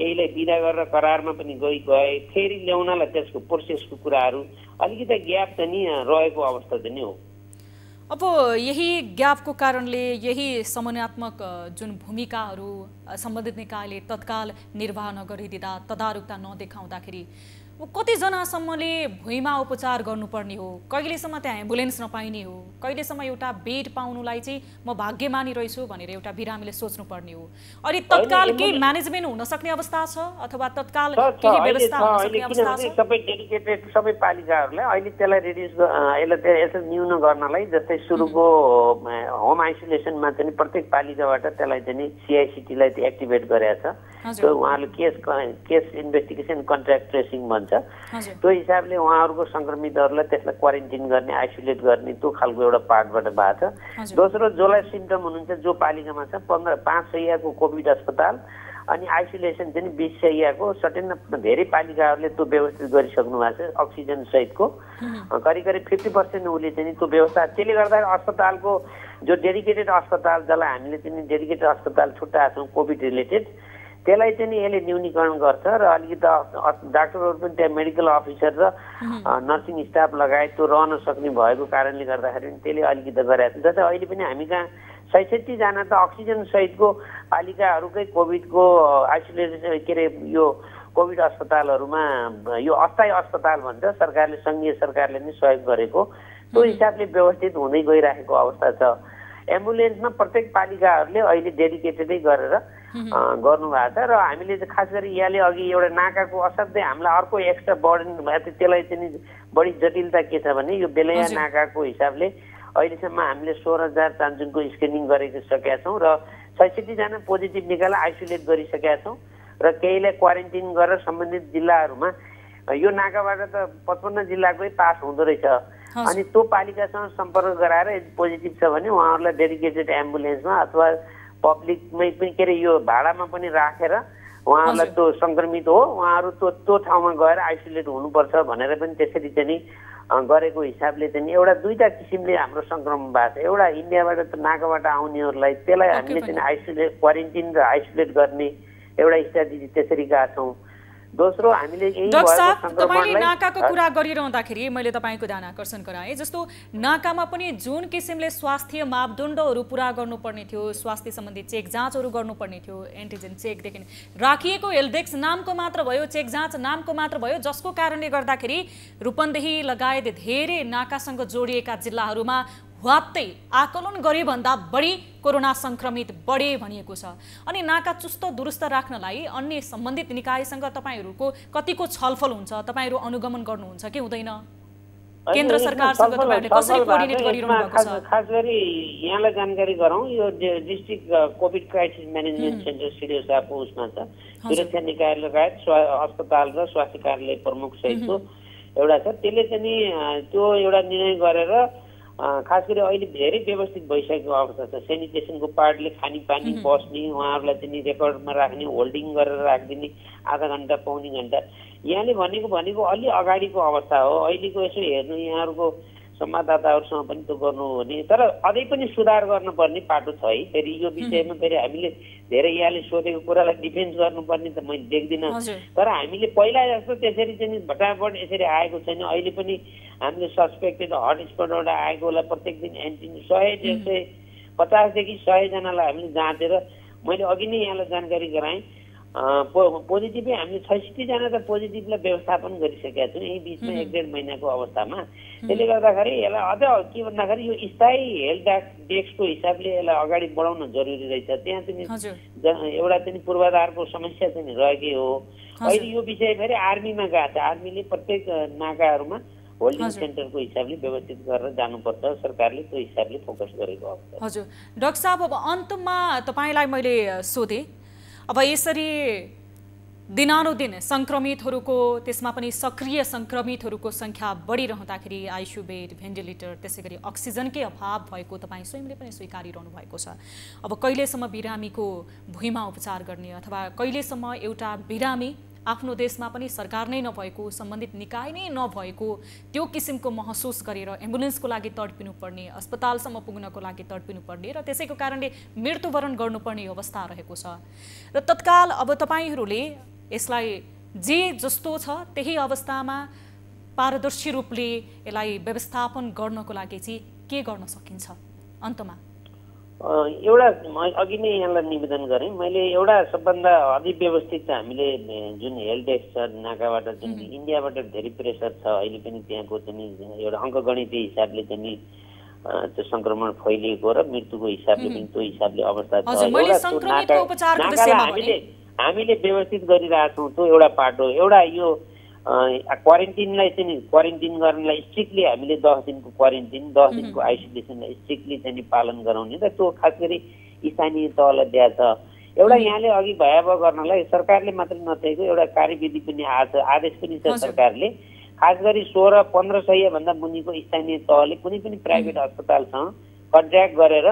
[SPEAKER 8] केहीलाई बिदा गरेर करारमा पनि गए फेरि ल्याउनलाई त्यसको प्रोसेसको कुराहरू अलिकति ग्याप चाहिँ रहेको अवस्था चाहिँ हो।
[SPEAKER 1] अब यही ग्यापको कारणले यही समन्वयात्मक जुन भूमिकाहरू सम्बन्धित निकायले तत्काल निर्वाह नगरिदिँदा तदारुकता नदेखाउँदाखेरि कतिजनासम्मले भुइँमा उपचार गर्नुपर्ने हो, कहिलेसम्म त्यहाँ एम्बुलेन्स नपाइने हो, कहिलेसम्म एउटा बेड पाउनुलाई चाहिँ म भाग्यमानी रहेछु भनेर एउटा बिरामीले सोच्नुपर्ने हो। अहिले तत्काल केही म्यानेजमेन्ट हुन सक्ने अवस्था छ अथवा तत्काल केही व्यवस्था हुन सक्ने अवस्था छ?
[SPEAKER 8] सबै डेडिकेटेड सबै पालिकाहरूलाई अहिले त्यसलाई रिड्युस यसो न्यून गर्नलाई जस्तै सुरुको होम आइसोलेसनमा चाहिँ प्रत्येक पालिकाबाट त्यसलाई चाहिँ सिआइसिटीलाई एक्टिभेट गरेको छ। त्यो उहाँले केस इन्भेस्टिगेसन कन्ट्याक्ट ट्रेसिङ भन्छ। त्यो हिसाबले उहाँहरूको सङ्क्रमितहरूलाई त्यसलाई क्वारेन्टिन गर्ने आइसोलेट गर्ने त्यो खालको एउटा पार्टबाट भएको छ। दोस्रो जसलाई सिम्टम हुनुहुन्छ जो पालिकामा छ 5 सयको कोभिड अस्पताल अनि आइसोलेसन चाहिँ 20 सयको सर्टेन धेरै पालिकाहरूले त्यो व्यवस्थित गरिसक्नु भएको छ अक्सिजन सहितको करिब 50% उसले चाहिँ त्यो व्यवस्था। त्यसले गर्दा अस्पतालको जो डेडिकेटेड अस्पताल जसलाई हामीले चाहिँ डेडिकेटेड अस्पताल छुट्याएको छौँ कोभिड रिलेटेड त्यसलाई चाहिँ यसले न्यूनीकरण गर्छ र अलिकति डाक्टरहरू पनि त्यहाँ मेडिकल अफिसर र नर्सिङ स्टाफ लगायत त्यो रहन सक्ने भएको कारणले गर्दाखेरि पनि त्यसले अलिकति गरेको छ। जस्तै अहिले पनि हामी कहाँ 67 जना त अक्सिजन सहितको पालिकाहरूकै कोभिडको आइसोलेसन के अरे यो कोभिड अस्पतालहरूमा यो अस्थायी अस्पताल भन्छ सरकारले सङ्घीय सरकारले नै सहयोग गरेको त्यो हिसाबले व्यवस्थित हुँदै गइरहेको अवस्था छ। एम्बुलेन्समा प्रत्येक पालिकाहरूले अहिले डेडिकेटेडै गरेर गर्नुभएको छ र हामीले खास गरी यहाँले अघि एउटा नाकाको असाध्यै हामीलाई अर्को एक्स्ट्रा बर्डन भएको थियो। त्यसलाई चाहिँ बढी जटिलता के छ भने यो बेलैया नाकाको हिसाबले अहिलेसम्म हामीले 16,000 चान्चुङको स्क्रिनिङ गरिसकेका छौँ र 67 जना पोजिटिभ निकालेर आइसोलेट गरिसकेका छौँ र केहीलाई क्वारेन्टिन गरेर सम्बन्धित जिल्लाहरूमा यो नाकाबाट त 55 जिल्लाकै पास हुँदो रहेछ। अनि त्यो पालिकासँग सम्पर्क गराएर यदि पोजिटिभ छ भने उहाँहरूलाई डेडिकेटेड एम्बुलेन्समा अथवा पब्लिकमै पनि के अरे यो भाडामा पनि राखेर उहाँहरूलाई त्यो सङ्क्रमित हो उहाँहरू त्यो ठाउँमा गएर आइसोलेट हुनुपर्छ भनेर पनि त्यसरी चाहिँ गरेको हिसाबले चाहिँ एउटा दुईटा किसिमले हाम्रो सङ्क्रमण भएको छ। एउटा इन्डियाबाट त नाकाबाट आउनेहरूलाई त्यसलाई हामीले चाहिँ आइसोलेट क्वारेन्टिन र आइसोलेट गर्ने एउटा स्ट्राटेजी त्यसरी गएका छौँ। दोस्रो हामीले
[SPEAKER 1] डाक्टर साहब तपाईले नाकाको कुरा गरिरहँदाखेरि मैले तपाईको ध्यान आकर्षण गराएँ जस्तो नाकामा पनि जुन किसिमले स्वास्थ्य मापदण्डहरू पुरा गर्नुपर्ने थियो स्वास्थ्य सम्बन्धी चेक जाँचहरू गर्नुपर्ने थियो एन्टिजेन चेकदेखि राखिएको हेल्थडेस्क नामको मात्र भयो चेक जाँच नामको मात्र भयो जसको कारणले गर्दाखेरि रूपन्देही लगायत धेरै नाकासँग जोडिएका जिल्लाहरूमा वात्तै आकलन गरे भन्दा बढी कोरोना संक्रमित बढे भनिएको छ। अनि नाका चुस्त दुरुस्त राख्नलाई अन्य सम्बन्धित निकायसँग तपाईहरुको कतिको छलफल हुन्छ तपाईहरु अनुगमन गर्नुहुन्छ कि हुँदैन? केन्द्र सरकारसँग तपाईहरुले कसरी कोर्डिनेट गरिरहनु भएको छ?
[SPEAKER 8] खास गरी यहाँलाई जानकारी गरौँ, यो district covid crisis management centre सिडिओसाको उसमा छ, सुरक्षा निकाय लगायत अस्पताल र स्वास्थ्य कार्यालय प्रमुख सहितको एउटा छ। त्यसले चाहिँ त्यो एउटा निर्णय गरेर खास गरी अहिले धेरै व्यवस्थित भइसकेको अवस्था छ। सेनिटेसनको पार्टले खानेपानी बस्ने, उहाँहरूलाई चाहिँ रेकर्डमा राख्ने, होल्डिङ गरेर राखिदिने, आधा घन्टा पौनी घन्टा। यहाँले भनेको अलि अगाडिको अवस्था हो। अहिलेको यसो हेर्नु यहाँहरूको संवाददाताहरूसँग पनि त्यो गर्नु हो भने, तर अझै पनि सुधार गर्नुपर्ने पाटो छ है। फेरि यो विषयमा फेरि हामीले धेरै यहाँले सोधेको कुरालाई डिफेन्स गर्नुपर्ने त मैले देख्दिनँ, तर हामीले पहिला जस्तो त्यसरी चाहिँ भटाभट यसरी आएको छैन। अहिले पनि हामीले सस्पेक्टेड हटस्पटबाट आएको होला, प्रत्येक दिन एन्टिनी 100 देखि 100 जनालाई हामीले जाँचेर, मैले अघि नै यहाँलाई जानकारी गराएँ, पोजिटिभै हामीले 66 जना त पोजिटिभलाई व्यवस्थापन गरिसकेका छौँ यही बिचमा 1.5 महिनाको अवस्थामा। त्यसले गर्दाखेरि यसलाई अझ के भन्दाखेरि यो स्थायी हेल्थ डेस्कको हिसाबले यसलाई अगाडि बढाउन जरुरी रहेछ। त्यहाँ चाहिँ एउटा चाहिँ पूर्वाधारको समस्या चाहिँ रहेकै हो। अहिले यो विषय फेरि आर्मीमा गएको छ। आर्मीले प्रत्येक नाकाहरूमा होल्डिङ सेन्टरको हिसाबले व्यवस्थित गरेर जानुपर्छ। सरकारले त्यो हिसाबले फोकस गरेको अवस्था।
[SPEAKER 1] हजुर डाक्टर साहब, अब अन्तमा तपाईलाई मैले सोधेँ, अब यसरी दिनानुदिन संक्रमितहरूको, त्यसमा पनि सक्रिय संक्रमितहरूको संख्या बढिरहँदाखेरि आइसियु बेड, भेन्टिलेटर, त्यसै गरी अक्सिजनकै अभाव भएको तपाईँ स्वयंले पनि स्वीकारिरहनु भएको छ। अब कहिलेसम्म बिरामीको भुइँमा उपचार गर्ने, अथवा कहिलेसम्म एउटा बिरामी आफ्नो देशमा पनि सरकार नै नभएको, सम्बन्धित निकाय नै नभएको त्यो किसिमको महसुस गरेर एम्बुलेन्सको लागि तडपिनु पर्ने, अस्पतालसम्म पुग्नको लागि तडपिनु पर्ने र त्यसैको कारणले मृत्युवरण गर्नुपर्ने अवस्था रहेको छ। र तत्काल अब तपाईहरूले यसलाई जे जस्तो छ त्यही अवस्थामा पारदर्शी रूपले यसलाई व्यवस्थापन गर्नको लागि चाहिँ के गर्न सकिन्छ अन्तमा?
[SPEAKER 8] एउटा अघि नै यहाँलाई निवेदन गरेँ मैले, एउटा सबभन्दा अझै व्यवस्थित हामीले जुन हेल्थ डेस्क छ नाकाबाट जुन इन्डियाबाट धेरै प्रेसर छ अहिले पनि त्यहाँको चाहिँ एउटा अङ्कगणितीय हिसाबले चाहिँ त्यो संक्रमण फैलिएको र मृत्युको हिसाबले पनि त्यो हिसाबले अवस्था छ। हामीले व्यवस्थित गरिरहेछौँ त्यो एउटा पाटो। एउटा यो क्वारेन्टिनलाई चाहिँ क्वारेन्टिन गर्नलाई स्ट्रिक्टली हामीले 10 दिनको क्वारेन्टिन, 10 दिनको आइसोलेसनलाई स्ट्रिक्टली चाहिँ पालन गराउने र त्यो खास गरी स्थानीय तहलाई दिएको छ। एउटा यहाँले अघि भयावह गर्नलाई सरकारले मात्रै नथेको एउटा कार्यविधि पनि आदेश पनि छ सरकारले। खास गरी 16-1500 भन्दा मुनिको स्थानीय तहले कुनै पनि प्राइभेट अस्पतालसँग कन्ट्र्याक्ट गरेर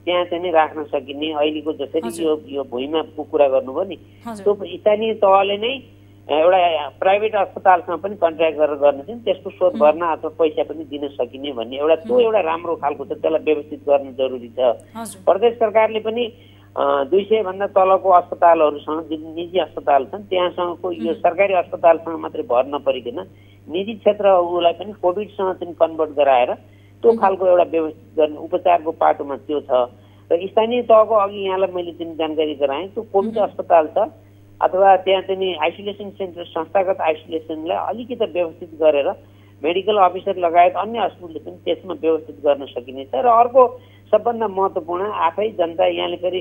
[SPEAKER 8] त्यहाँ चाहिँ राख्न सकिने, अहिलेको जसरी यो भुइँमा कुरा गर्नुभयो नि, त्यो स्थानीय तहले नै एउटा प्राइभेट अस्पतालसँग पनि कन्ट्र्याक्ट गरेर गर्ने चाहिँ त्यसको शोध भर्ना अथवा पैसा पनि दिन सकिने भन्ने एउटा त्यो एउटा राम्रो खालको छ। त्यसलाई व्यवस्थित गर्न जरुरी छ। प्रदेश सरकारले पनि 200 भन्दा तलको अस्पतालहरूसँग जुन निजी अस्पताल छन् त्यहाँसँगको यो सरकारी अस्पतालसँग मात्रै भर नपरिकन निजी क्षेत्रहरूलाई पनि कोभिडसँग चाहिँ कन्भर्ट गराएर त्यो खालको एउटा व्यवस्थित गर्ने उपचारको पाटोमा त्यो छ। र स्थानीय तहको अघि यहाँलाई मैले जुन जानकारी गराएँ त्यो कोभिड अस्पताल छ अथवा त्यहाँ चाहिँ आइसोलेसन सेन्टर संस्थागत आइसोलेसनलाई अलिकति व्यवस्थित गरेर मेडिकल अफिसर लगायत अन्य हस्पिटलले पनि त्यसमा व्यवस्थित गर्न सकिनेछ। र अर्को सबभन्दा महत्त्वपूर्ण आफै जनता यहाँले फेरि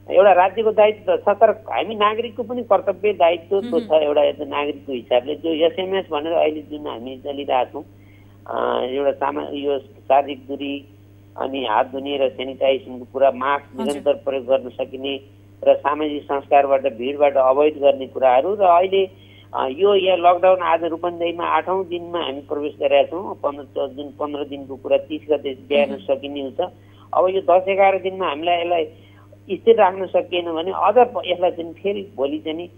[SPEAKER 8] एउटा राज्यको दायित्व छ, तर हामी नागरिकको पनि कर्तव्य दायित्व त्यो छ एउटा नागरिकको हिसाबले। जो एसएमएस भनेर अहिले जुन हामी चलिरहेछौँ एउटा यो शारीरिक दूरी अनि हात धुने र सेनिटाइजेसनको कुरा, मास्क निरन्तर प्रयोग गर्न सकिने र सामाजिक संस्कारबाट भिडबाट अभोइड गर्ने कुराहरू। र अहिले यो यहाँ लकडाउन आज रूपन्देहीमा 8औं दिनमा हामी प्रवेश गरेका छौँ। 15 दिनको कुरा 30 गते बिहान सकिने हुन्छ। अब यो 10-11 दिनमा हामीलाई यसलाई स्थिर राख्न सकिएन भने अझ यसलाई चाहिँ फेरि भोलि चाहिँ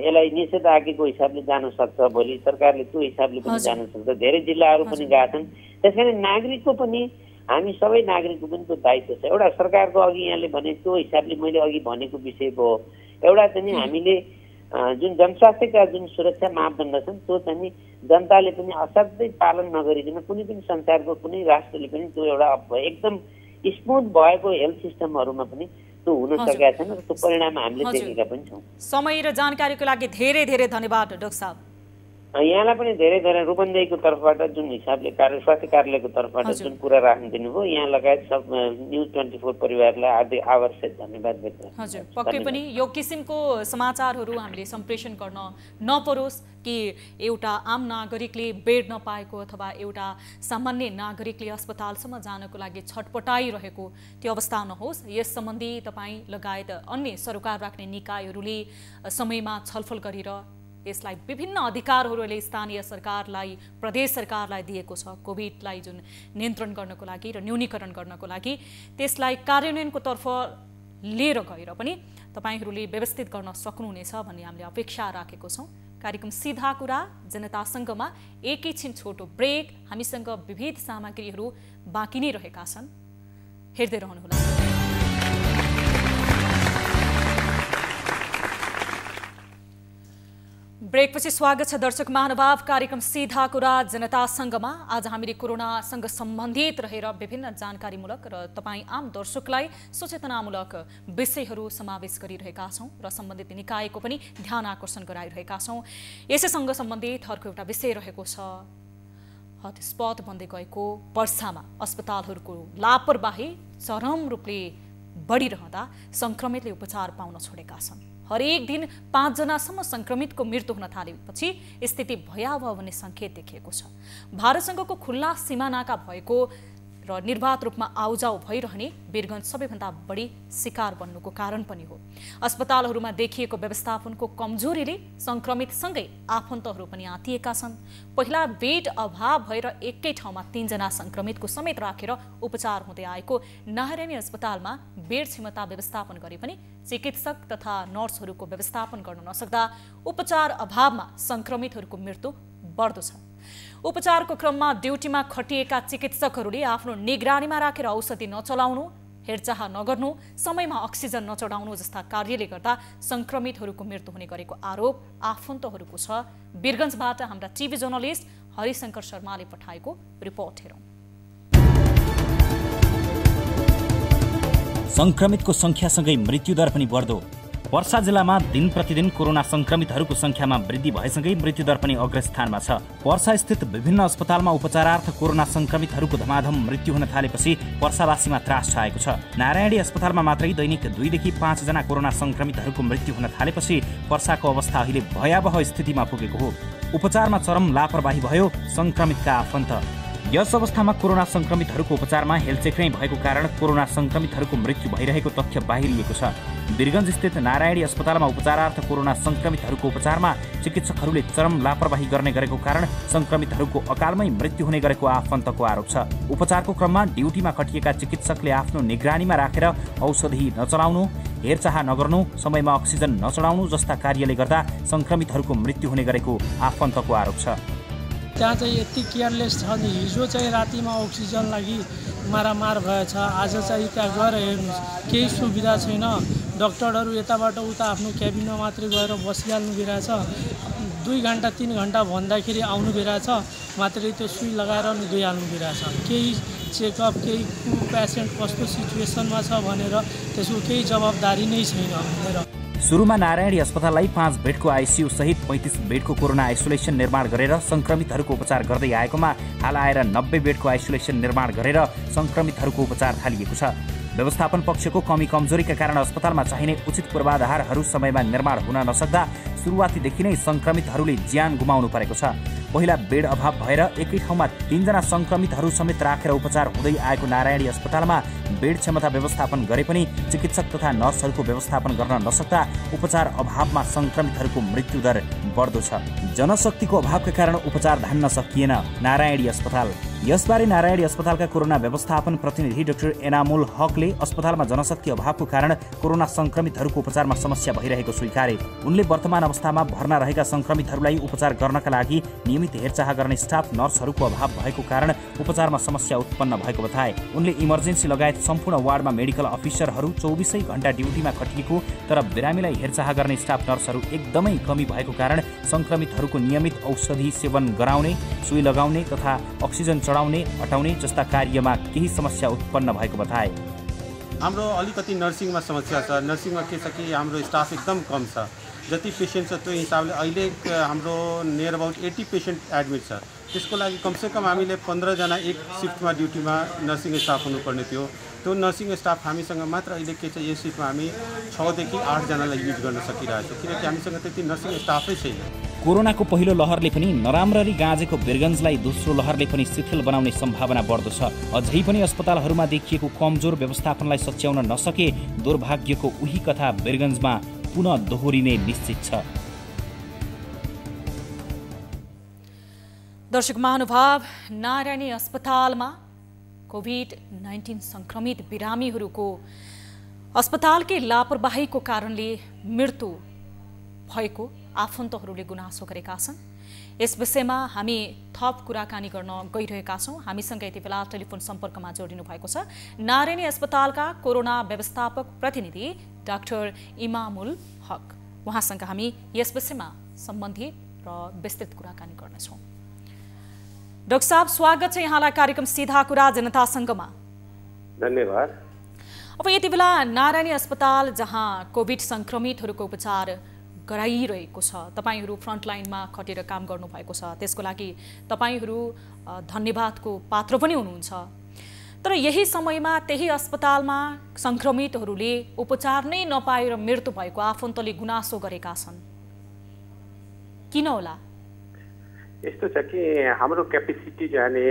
[SPEAKER 8] यसलाई निषेधाज्ञाको हिसाबले जान सक्छ। भोलि सरकारले त्यो हिसाबले पनि जान सक्छ। धेरै जिल्लाहरू पनि गएका छन्। त्यसकारण नागरिकको पनि हामी सबै नागरिकको पनि त्यो दायित्व छ। एउटा सरकारको अघि यहाँले भने त्यो हिसाबले मैले अघि भनेको विषयको हो। एउटा चाहिँ हामीले जुन जनस्वास्थ्यका जुन सुरक्षा मापदण्ड छन् त्यो चाहिँ जनताले पनि असाध्यै पालन नगरिकन कुनै पनि संसारको कुनै राष्ट्रले पनि त्यो एउटा एकदम स्मुथ भएको हेल्थ सिस्टमहरूमा पनि त्यो हुन सकेका छैन र त्यो परिणाम हामीले देखेका पनि छौँ।
[SPEAKER 1] समय र जानकारीको लागि धेरै धेरै धन्यवाद डाक्टर साहब।
[SPEAKER 8] यहाँलाई पनि धेरै धेरै रूपन्देहीको तर्फबाट जुन हिसाबले स्वास्थ्य कार्यालयको तर्फबाट जुन कुरा राख्न दिनुभयो यहाँ लगायत सब न्युज 24 परिवारलाई आवश्यक धन्यवाद व्यक्त गर्छु।
[SPEAKER 1] हजुर, पक्कै पनि यो किसिमको समाचारहरू हामीले सम्प्रेषण गर्न नपरोस् कि एउटा आम नागरिकले बेड नपाएको अथवा एउटा सामान्य नागरिकले अस्पतालसम्म जानको लागि छटपटाइरहेको त्यो अवस्था नहोस्। यस सम्बन्धी तपाईँ लगायत अन्य सरकार राख्ने निकायहरूले समयमा छलफल गरेर यसलाई विभिन्न अधिकारहरूले स्थानीय सरकारलाई प्रदेश सरकारलाई दिएको छ कोभिडलाई जुन नियन्त्रण गर्नको लागि र न्यूनीकरण गर्नको लागि त्यसलाई कार्यान्वयनको तर्फ लिएर गएर पनि तपाईहरूले व्यवस्थित गर्न सक्नुहुनेछ भन्ने हामीले अपेक्षा राखेको छौँ। कार्यक्रम सीधा कुरा जनतासँगमा एकैछिन छोटो ब्रेक, हामीसँग विविध सामग्रीहरू बाँकी नै रहेका छन्, हेर्दै रहनुहोला। ब्रेकपछि स्वागत छ दर्शक महानुभाव। कार्यक्रम सीधा कुरा जनतासँगमा आज हामीले कोरोनासँग सम्बन्धित रहेर विभिन्न जानकारीमूलक र तपाईँ आम दर्शकलाई सचेतनामूलक विषयहरू समावेश गरिरहेका छौँ र सम्बन्धित निकायको पनि ध्यान आकर्षण गराइरहेका छौँ। यसैसँग सम्बन्धित अर्को एउटा विषय रहेको छ हटस्पट बन्दै गएको वर्षामा अस्पतालहरूको लापरवाही चरम रूपले बढिरहँदा सङ्क्रमितले उपचार पाउन छोडेका छन्। हरेक दिन 5 जनासम्म संक्रमितको मृत्यु हुन थालेपछि स्थिति भयावह हुने सङ्केत देखिएको छ। भारतसँगको खुल्ला सिमानाका भएको र निर्वाध रूपमा आउजाउ भइरहने वीरगञ्ज सबैभन्दा बढी शिकार बन्नुको कारण पनि हो। अस्पतालहरूमा देखिएको व्यवस्थापनको कमजोरीले संक्रमितसँगै आफन्तहरू पनि आँतिएका छन्। पहिला बेड अभाव भएर एकै ठाउँमा 3 जना संक्रमितको समेत राखेर उपचार हुँदै आएको नारायणी अस्पतालमा बेड क्षमता व्यवस्थापन गरे पनि चिकित्सक तथा नर्सहरूको व्यवस्थापन गर्न नसक्दा उपचार अभावमा संक्रमितहरूको मृत्यु बढ्दो छ। उपचारको क्रममा ड्युटीमा खटिएका चिकित्सकहरूले आफ्नो निगरानीमा राखेर औषधि नचलाउनु, हेरचाह नगर्नु, समयमा अक्सिजन नचढाउनु जस्ता कार्यले गर्दा संक्रमितहरूको मृत्यु हुने गरेको आरोप आफन्तहरूको छ। वीरगञ्जबाट हाम्रा टिभी जर्नलिस्ट हरिशंकर शर्माले पठाएको रिपोर्ट हेरौँ।
[SPEAKER 3] संक्रमितको संख्यासँगै मृत्युदर पनि बढ्दो। वर्षा जिल्लामा दिन प्रतिदिन कोरोना संक्रमितहरूको संख्यामा वृद्धि भएसँगै मृत्युदर पनि अग्रस्थानमा छ। पर्सा स्थित विभिन्न अस्पतालमा उपचारार्थ कोरोना संक्रमितहरूको धमाधम मृत्यु हुन थालेपछि पर्सावासीमा त्रास छाएको छ। नारायणी अस्पतालमा मात्रै दैनिक 2 देखि 5 जना कोरोना संक्रमितहरूको मृत्यु हुन थालेपछि पर्साको अवस्था अहिले भयावह स्थितिमा पुगेको हो। उपचारमा चरम लापरवाही भयो संक्रमितका आफन्त। यस अवस्थामा कोरोना संक्रमितहरूको उपचारमा हेलचेक नै भएको कारण कोरोना संक्रमितहरूको मृत्यु भइरहेको तथ्य बाहिरिएको छ। वीरगञ्ज स्थित नारायणी अस्पतालमा उपचारार्थ कोरोना संक्रमितहरूको उपचारमा चिकित्सकहरूले चरम लापरवाही गर्ने गरेको कारण संक्रमितहरूको अकालमै मृत्यु हुने गरेको आफन्तको आरोप छ। उपचारको क्रममा ड्युटीमा खटिएका चिकित्सकले आफ्नो निगरानीमा राखेर औषधि नचलाउनु, हेरचाह नगर्नु, समयमा अक्सिजन नचढाउनु जस्ता कार्यले गर्दा संक्रमितहरूको मृत्यु हुने गरेको आफन्तको आरोप छ।
[SPEAKER 6] त्यहाँ चाहिँ यति केयरलेस छ नि, हिजो चाहिँ रातिमा अक्सिजन लागि मारामार भएछ, आज चाहिँ त्यहाँ गएर हेर्नुहोस् केही सुविधा छैन। डक्टरहरू यताबाट उता आफ्नो क्याबिनमा मात्रै गएर बसिहाल्नु भइरहेछ। 2 घन्टा 3 घन्टा भन्दाखेरि आउनु भइरहेछ, मात्रै त्यो सुई लगाएर नि गइहाल्नु भइरहेछ। केही चेकअप, केही पेसेन्ट कस्तो सिचुएसनमा छ भनेर त्यसको केही जवाबदारी नै छैन भनेर।
[SPEAKER 3] सुरुमा नारायणी अस्पताललाई 5 बेडको आइसियू सहित 35 बेडको कोरोना आइसोलेसन निर्माण गरेर संक्रमितहरूको उपचार गर्दै आएकोमा हाल आएर 90 बेडको आइसोलेसन निर्माण गरेर संक्रमितहरूको उपचार थालिएको छ। व्यवस्थापन पक्षको कमी कमजोरीका कारण अस्पतालमा चाहिने उचित पूर्वाधारहरू समयमा निर्माण हुन नसक्दा सुरुवातीदेखि नै संक्रमितहरूले ज्यान गुमाउनु परेको छ। पहिला बेड अभाव भएर एकै ठाउँमा 3 जना संक्रमितहरू समेत राखेर उपचार हुँदै आएको नारायणी अस्पतालमा बेड क्षमता व्यवस्थापन गरे पनि चिकित्सक तथा नर्सहरूको व्यवस्थापन गर्न नसक्दा उपचार अभावमा संक्रमितहरूको मृत्युदर बढ्दो छ। जनशक्तिको अभावका कारण उपचार धान्न सकिएन नारायणी अस्पताल। यसबारे नारायणी अस्पतालका कोरोना व्यवस्थापन प्रतिनिधि डाक्टर एनामुल हकले अस्पतालमा जनशक्ति अभावको कारण कोरोना संक्रमितहरूको उपचारमा समस्या भइरहेको स्वीकारे। उनले वर्तमान अवस्थामा भर्ना रहेका संक्रमितहरूलाई उपचार गर्नका लागि नियमित हेरचाह गर्ने स्टाफ नर्सहरूको अभाव भएको कारण उपचारमा समस्या उत्पन्न भएको बताए। उनले इमर्जेन्सी लगायत सम्पूर्ण वार्डमा मेडिकल अफिसरहरू 24 घण्टा ड्युटीमा खटिएको तर बिरामीलाई हेरचाह गर्ने स्टाफ नर्सहरू एकदमै कमी भएको कारण संक्रमितहरूको नियमित औषधि सेवन गराउने, सुई लगाउने तथा अक्सिजन चढाउने हटाउने जस्ता कार्यमा केही समस्या उत्पन्न भएको बताए।
[SPEAKER 9] हाम्रो अलिकति नर्सिङमा समस्या छ। नर्सिङमा के छ कि हाम्रो स्टाफ एकदम कम छ। जति पेसेन्ट छ त्यो हिसाबले अहिले हाम्रो नियर अबाउट 80 पेसेन्ट एडमिट छ। त्यसको लागि कमसेकम हामीले 15 जना एक शिफ्टमा ड्युटीमा नर्सिङ स्टाफ हुनुपर्ने थियो। त्यो नर्सिङ स्टाफ हामीसँग मात्र अहिले के छ, यो शिफ्टमा हामी 6 देखि 8 जनालाई युज गर्न सकिरहेछौँ, किनकि हामीसँग त्यति नर्सिङ स्टाफै छैन।
[SPEAKER 3] कोरोनाको पहिलो लहरले पनि नराम्ररी गाँजेको वीरगन्जलाई दोस्रो लहरले पनि शिथिल बनाउने सम्भावना बढ्दो छ। अझै पनि अस्पतालहरूमा देखिएको कमजोर व्यवस्थापनलाई सच्याउन नसके दुर्भाग्यको उही कथा वीरगन्जमा पुनः दोहोरिने निश्चित छ।
[SPEAKER 1] दर्शक महानुभाव, नारायणी अस्पतालमा कोभिड-19 संक्रमित बिरामीहरूको अस्पतालकै लापरवाहीको कारणले मृत्यु भएको आफन्तहरूले गुनासो गरेका छन्। यस विषयमा हामी थप कुराकानी गर्न गइरहेका छौँ। हामीसँग यति बेला टेलिफोन सम्पर्कमा जोडिनु भएको छ नारायणी अस्पतालका कोरोना व्यवस्थापक प्रतिनिधि डाक्टर इमामुल हक। उहाँसँग हामी यस विषयमा सम्बन्धित र विस्तृत कुराकानी गर्नेछौँ। डाक्टर साहब, स्वागत छ यहाँलाई कार्यक्रम सीधा कुरा जनतासँगमा।
[SPEAKER 10] धन्यवाद।
[SPEAKER 1] अब यति बेला नारायणी अस्पताल जहाँ कोभिड संक्रमितहरूको उपचार गराइरहेको छ, तपाईहरू फ्रन्टलाइनमा खटेर काम गर्नुभएको छ, त्यसको लागि तपाईहरू धन्यवादको पात्र पनि हुनुहुन्छ। तर यही समयमा त्यही अस्पतालमा संक्रमितहरूले उपचार नै नपाएर मृत्यु भएको आफन्तले गुनासो गरेका छन्, किन होला?
[SPEAKER 10] यस्तो छ कि हाम्रो क्यापेसिटी जाने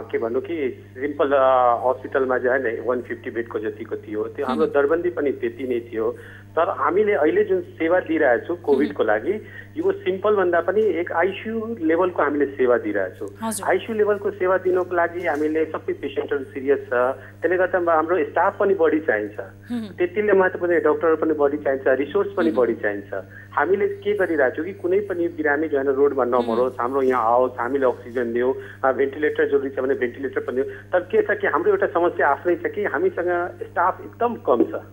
[SPEAKER 10] के भन्नु कि सिम्पल हस्पिटलमा जो है 150 बेडको जतिको थियो, त्यो हाम्रो दरबन्दी पनि त्यति नै थियो। तर हामीले अहिले जुन सेवा दिइरहेछौँ कोभिडको लागि, यो सिम्पल भन्दा पनि एक आइसियू लेभलको हामीले सेवा दिइरहेछौँ। आइसियू लेभलको सेवा दिनुको लागि हामीले सबै पेसेन्टहरू सिरियस छ, त्यसले गर्दा हाम्रो स्टाफ पनि बढी चाहिन्छ। त्यतिले मात्र पनि डक्टरहरू पनि बढी चाहिन्छ, रिसोर्स पनि बढी चाहिन्छ। हामीले के गरिरहेछौँ कि कुनै पनि बिरामी जो होइन रोडमा नमरोस्, हाम्रो यहाँ आओस्, हामीले अक्सिजन दियो, भेन्टिलेटर जरुरी छ भने भेन्टिलेटर पनि दियो। तर के छ कि हाम्रो एउटा समस्या आफ्नै छ कि हामीसँग स्टाफ एकदम कम छ।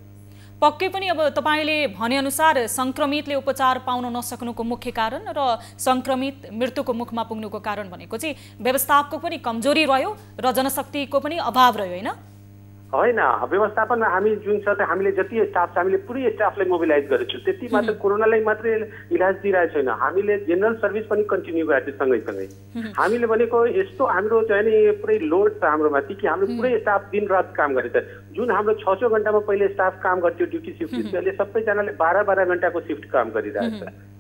[SPEAKER 1] पक्कै पनि अब तपाईँले भनेअनुसार संक्रमितले उपचार पाउन नसक्नुको मुख्य कारण र संक्रमित मृत्युको मुखमा पुग्नुको कारण भनेको चाहिँ व्यवस्थापकको पनि कमजोरी रह्यो र जनशक्तिको पनि अभाव रह्यो, होइन?
[SPEAKER 10] होइन, व्यवस्थापनमा हामी जुन छ त हामीले जति स्टाफ छ हामीले पुरै स्टाफलाई मोबिलाइज गरेको छौँ। त्यति मात्र कोरोनालाई मात्रै इलाज दिइरहेको छैन, हामीले जेनरल सर्भिस पनि कन्टिन्यू गरेको छौँ सँगैसँगै। हामीले भनेको यस्तो हाम्रो चाहिँ नि पुरै लोड छ हाम्रो माथि कि हाम्रो पुरै स्टाफ दिन रात काम गरेको छ। जुन हाम्रो 6-6 घन्टामा पहिले स्टाफ काम गर्थ्यो ड्युटी सिफ्ट, अहिले सबैजनाले 12-12 घन्टाको सिफ्ट काम गरिरहेको छ।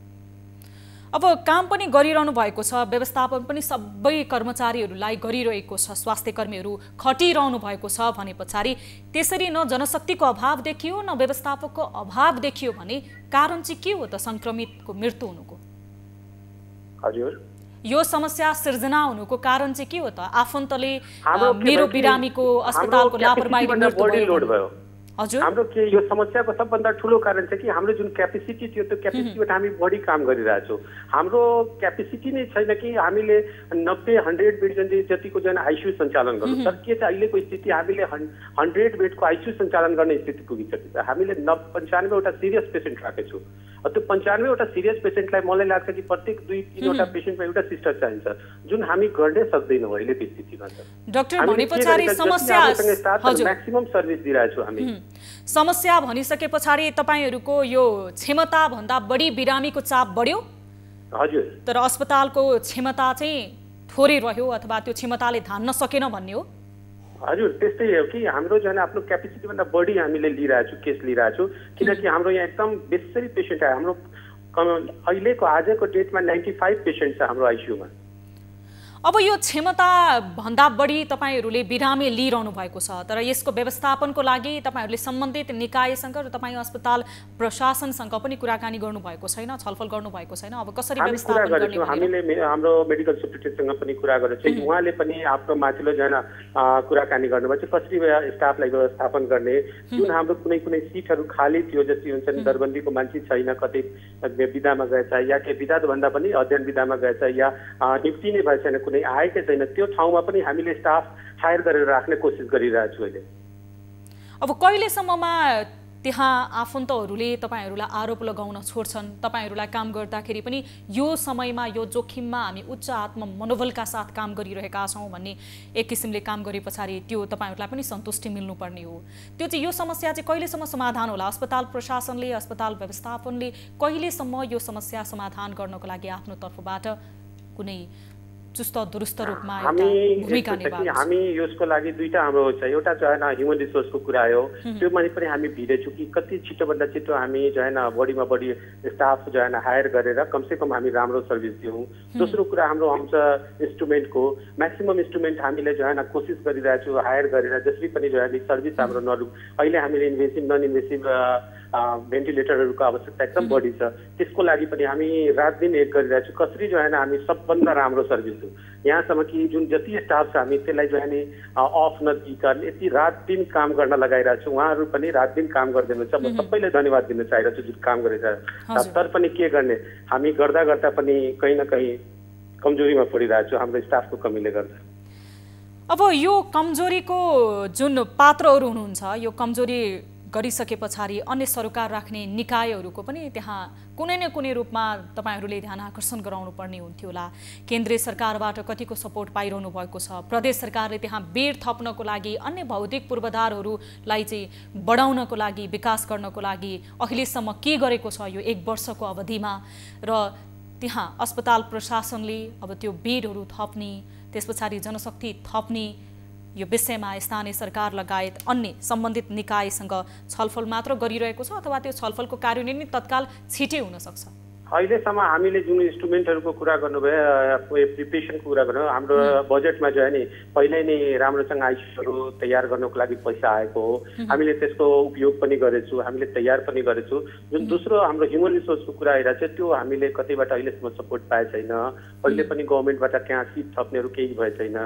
[SPEAKER 1] अब काम पनि गरिरहनु भएको छ, व्यवस्थापन पनि सबै कर्मचारीहरूलाई गरिरहेको छ, स्वास्थ्य कर्मीहरू खटिरहनु भएको छ भने पछाडि त्यसरी न जनशक्तिको अभाव देखियो न व्यवस्थापकको अभाव देखियो भने कारण चाहिँ के हो त संक्रमितको मृत्यु हुनुको?
[SPEAKER 10] हजुर,
[SPEAKER 1] यो समस्या सिर्जना हुनुको कारण चाहिँ के हो त? आफन्तले मेरो बिरामीको अस्पतालको लापरवाहीले मृत्यु भयो। हजुर,
[SPEAKER 10] हाम्रो के यो समस्याको सबभन्दा ठुलो कारण छ कि हाम्रो जुन क्यापेसिटी थियो त्यो क्यापेसिटीबाट हामी बढी काम गरिरहेछौँ। हाम्रो क्यापेसिटी नै छैन कि हामीले 90-100 बेड जतिको जुन आइसियू सञ्चालन गर्नु। तर के छ अहिलेको स्थिति, हामीले 100 बेडको आइसियू सञ्चालन गर्ने स्थिति पुगिसकेको छ। हामीले 95वटा सिरियस पेसेन्ट राखेको छौँ। त्यो 95वटा सिरियस पेसेन्टलाई मलाई लाग्छ कि प्रत्येक 2-3वटा पेसेन्टमा एउटा सिस्टर चाहिन्छ, जुन हामी गर्नै सक्दैनौँ अहिलेको स्थितिमा।
[SPEAKER 1] डाक्टर भनेपछि समस्या
[SPEAKER 10] म्याक्सिमम सर्भिस दिइरहेछौँ हामी।
[SPEAKER 1] समस्या भनिसके पछाडि तपाईहरूको यो क्षमता भन्दा बढी बिरामीको चाप बढ्यो।
[SPEAKER 10] हजुर,
[SPEAKER 1] तर अस्पतालको क्षमता चाहिँ थोरै रह्यो अथवा त्यो क्षमताले धान्न सकेन भन्ने हो।
[SPEAKER 10] हजुर, त्यस्तै हो कि हाम्रो जुन आफ्नो क्यापेसिटीभन्दा बढी हामीले लिइरहेछौँ, केस लिइरहेछौँ, किनकि हाम्रो यहाँ एकदम बेसरी पेसेन्ट आयो। हाम्रो अहिलेको आजको डेटमा 95 पेसेन्ट छ हाम्रो आइसियूमा।
[SPEAKER 1] अब यो क्षमता भन्दा बढी तपाईहरूले बिरामी लिइरहनु भएको छ, तर यसको व्यवस्थापनको लागि तपाईहरूले सम्बन्धित निकायसँग र तपाईँ अस्पताल प्रशासनसँग पनि कुराकानी गर्नुभएको छैन, छलफल गर्नुभएको छैन। अब कसरी व्यवस्थापन गर्ने?
[SPEAKER 10] हामीले हाम्रो मेडिकल सुपरिन्टेन्डेन्टसँग पनि कुरा गरेको छ, उहाँले पनि आफ्नो माथिल्लो जना कुराकानी गर्नुभएको छ कसरी स्टाफलाई व्यवस्थापन गर्ने। जुन हाम्रो कुनै कुनै सिटहरू खाली थियो, जस्तै हुन्छ नि दरबन्दीको मान्छे छैन, कतै विधामा गएछ या के विधा भन्दा पनि अध्ययन विधामा गएछ या नियुक्ति नै भएछ छैन, कुनै आएकै छैन, त्यो ठाउँमा पनि हामीले स्टाफ हायर गरेर राख्ने कोसिस गरिरहेछौँ अहिले।
[SPEAKER 1] अब कहिलेसम्ममा त्यहाँ आफन्तहरूले तपाईँहरूलाई आरोप लगाउन छोड्छन्, तपाईँहरूलाई काम गर्दाखेरि पनि यो समयमा यो जोखिममा हामी उच्च आत्ममनोबलका साथ काम गरिरहेका छौँ भन्ने एक किसिमले काम गरे पछाडि त्यो तपाईँहरूलाई पनि सन्तुष्टि मिल्नुपर्ने हो। त्यो चाहिँ यो समस्या चाहिँ कहिलेसम्म समाधान होला? अस्पताल प्रशासनले, अस्पताल व्यवस्थापनले कहिलेसम्म यो समस्या समाधान गर्नको लागि आफ्नो तर्फबाट कुनै चुस्त दुरुस्त रूपमा भूमिका निभाउँछ?
[SPEAKER 10] हामी यसको लागि दुईटा हाम्रो छ, एउटा जो हैन ह्युमन रिसोर्सको कुरा हो, त्यो पनि हामी भिडेछौँ कि कति छिटोभन्दा छिटो हामी जो हैन बढीमा बढी स्टाफ जो हैन हायर गरेर कमसेकम हामी राम्रो सर्भिस दिउँ। दोस्रो कुरा हाम्रो आउँछ इन्स्ट्रुमेन्टको, म्याक्सिमम इन्स्ट्रुमेन्ट हामीले जो हैन कोसिस गरिरहेको छु हायर गरेर जसरी पनि जो हैन सर्भिस हाम्रो नरुक। अहिले हामीले इन्भेसिभ नन इन्भेसिभ भेन्टिलेटरहरूको आवश्यकता एकदम बढी छ, त्यसको लागि पनि हामी रात दिन एक गरिरहेको छु कसरी जो हैन हामी सबभन्दा राम्रो सर्भिस दिउँ। यहाँसम्म कि जुन जति स्टाफ छ हामी त्यसलाई जो हैन अफ नदिकन यति रात दिन काम गर्न लगाइरहेको छु। उहाँहरू पनि रात दिन काम गरिदिनुहुन्छ, म सबैलाई धन्यवाद दिन चाहेको छु जुन काम गरिरहेको। तर पनि के गर्ने, हामी गर्दा गर्दा पनि कहीँ न कहीँ कमजोरीमा पडिरहेको छु हाम्रो स्टाफको कमीले गर्दा।
[SPEAKER 1] अब यो कमजोरीको जुन पात्रहरू हुनुहुन्छ, यो कमजोरी गरिसके पछाडि अन्य सरकार राख्ने निकायहरूको पनि त्यहाँ कुनै न कुनै रूपमा तपाईहरूले ध्यान आकर्षण गराउनु पर्ने हुन्थ्यो होला। केन्द्रीय सरकारबाट कतिको सपोर्ट पाइरहनु भएको छ, प्रदेश सरकारले त्यहाँ बेड थप्नको लागि, अन्य भौतिक पूर्वाधारहरूलाई चाहिँ बढाउनको लागि, विकास गर्नको लागि अहिलेसम्म के गरेको छ यो 1 वर्षको अवधिमा? र त्यहाँ अस्पताल प्रशासनले अब त्यो बेडहरू थप्ने, त्यस पछाडि जनशक्ति थप्ने यो विषयमा स्थानीय सरकार लगायत अन्य सम्बन्धित निकायसँग छलफल मात्र गरिरहेको छ अथवा त्यो छलफलको कार्यान्वयन तत्काल छिटै हुन सक्छ?
[SPEAKER 10] अहिलेसम्म हामीले जुन इन्स्ट्रुमेन्टहरूको कुरा गर्नुभयो, प्रिपरेसनको कुरा गर्नु, हाम्रो बजेटमा जो है नि पहिल्यै नै राम्रोसँग आइसियुहरू तयार गर्नको लागि पैसा आएको हो। हामीले त्यसको उपयोग पनि गरेछौँ, हामीले तयार पनि गरेछौँ। जुन दोस्रो हाम्रो ह्युमन रिसोर्सको कुरा आइरहेको छ त्यो हामीले कतैबाट अहिलेसम्म सपोर्ट पाएको छैन। अहिले पनि गभर्मेन्टबाट त्यहाँ सिट थप्नेहरू केही भएको छैन।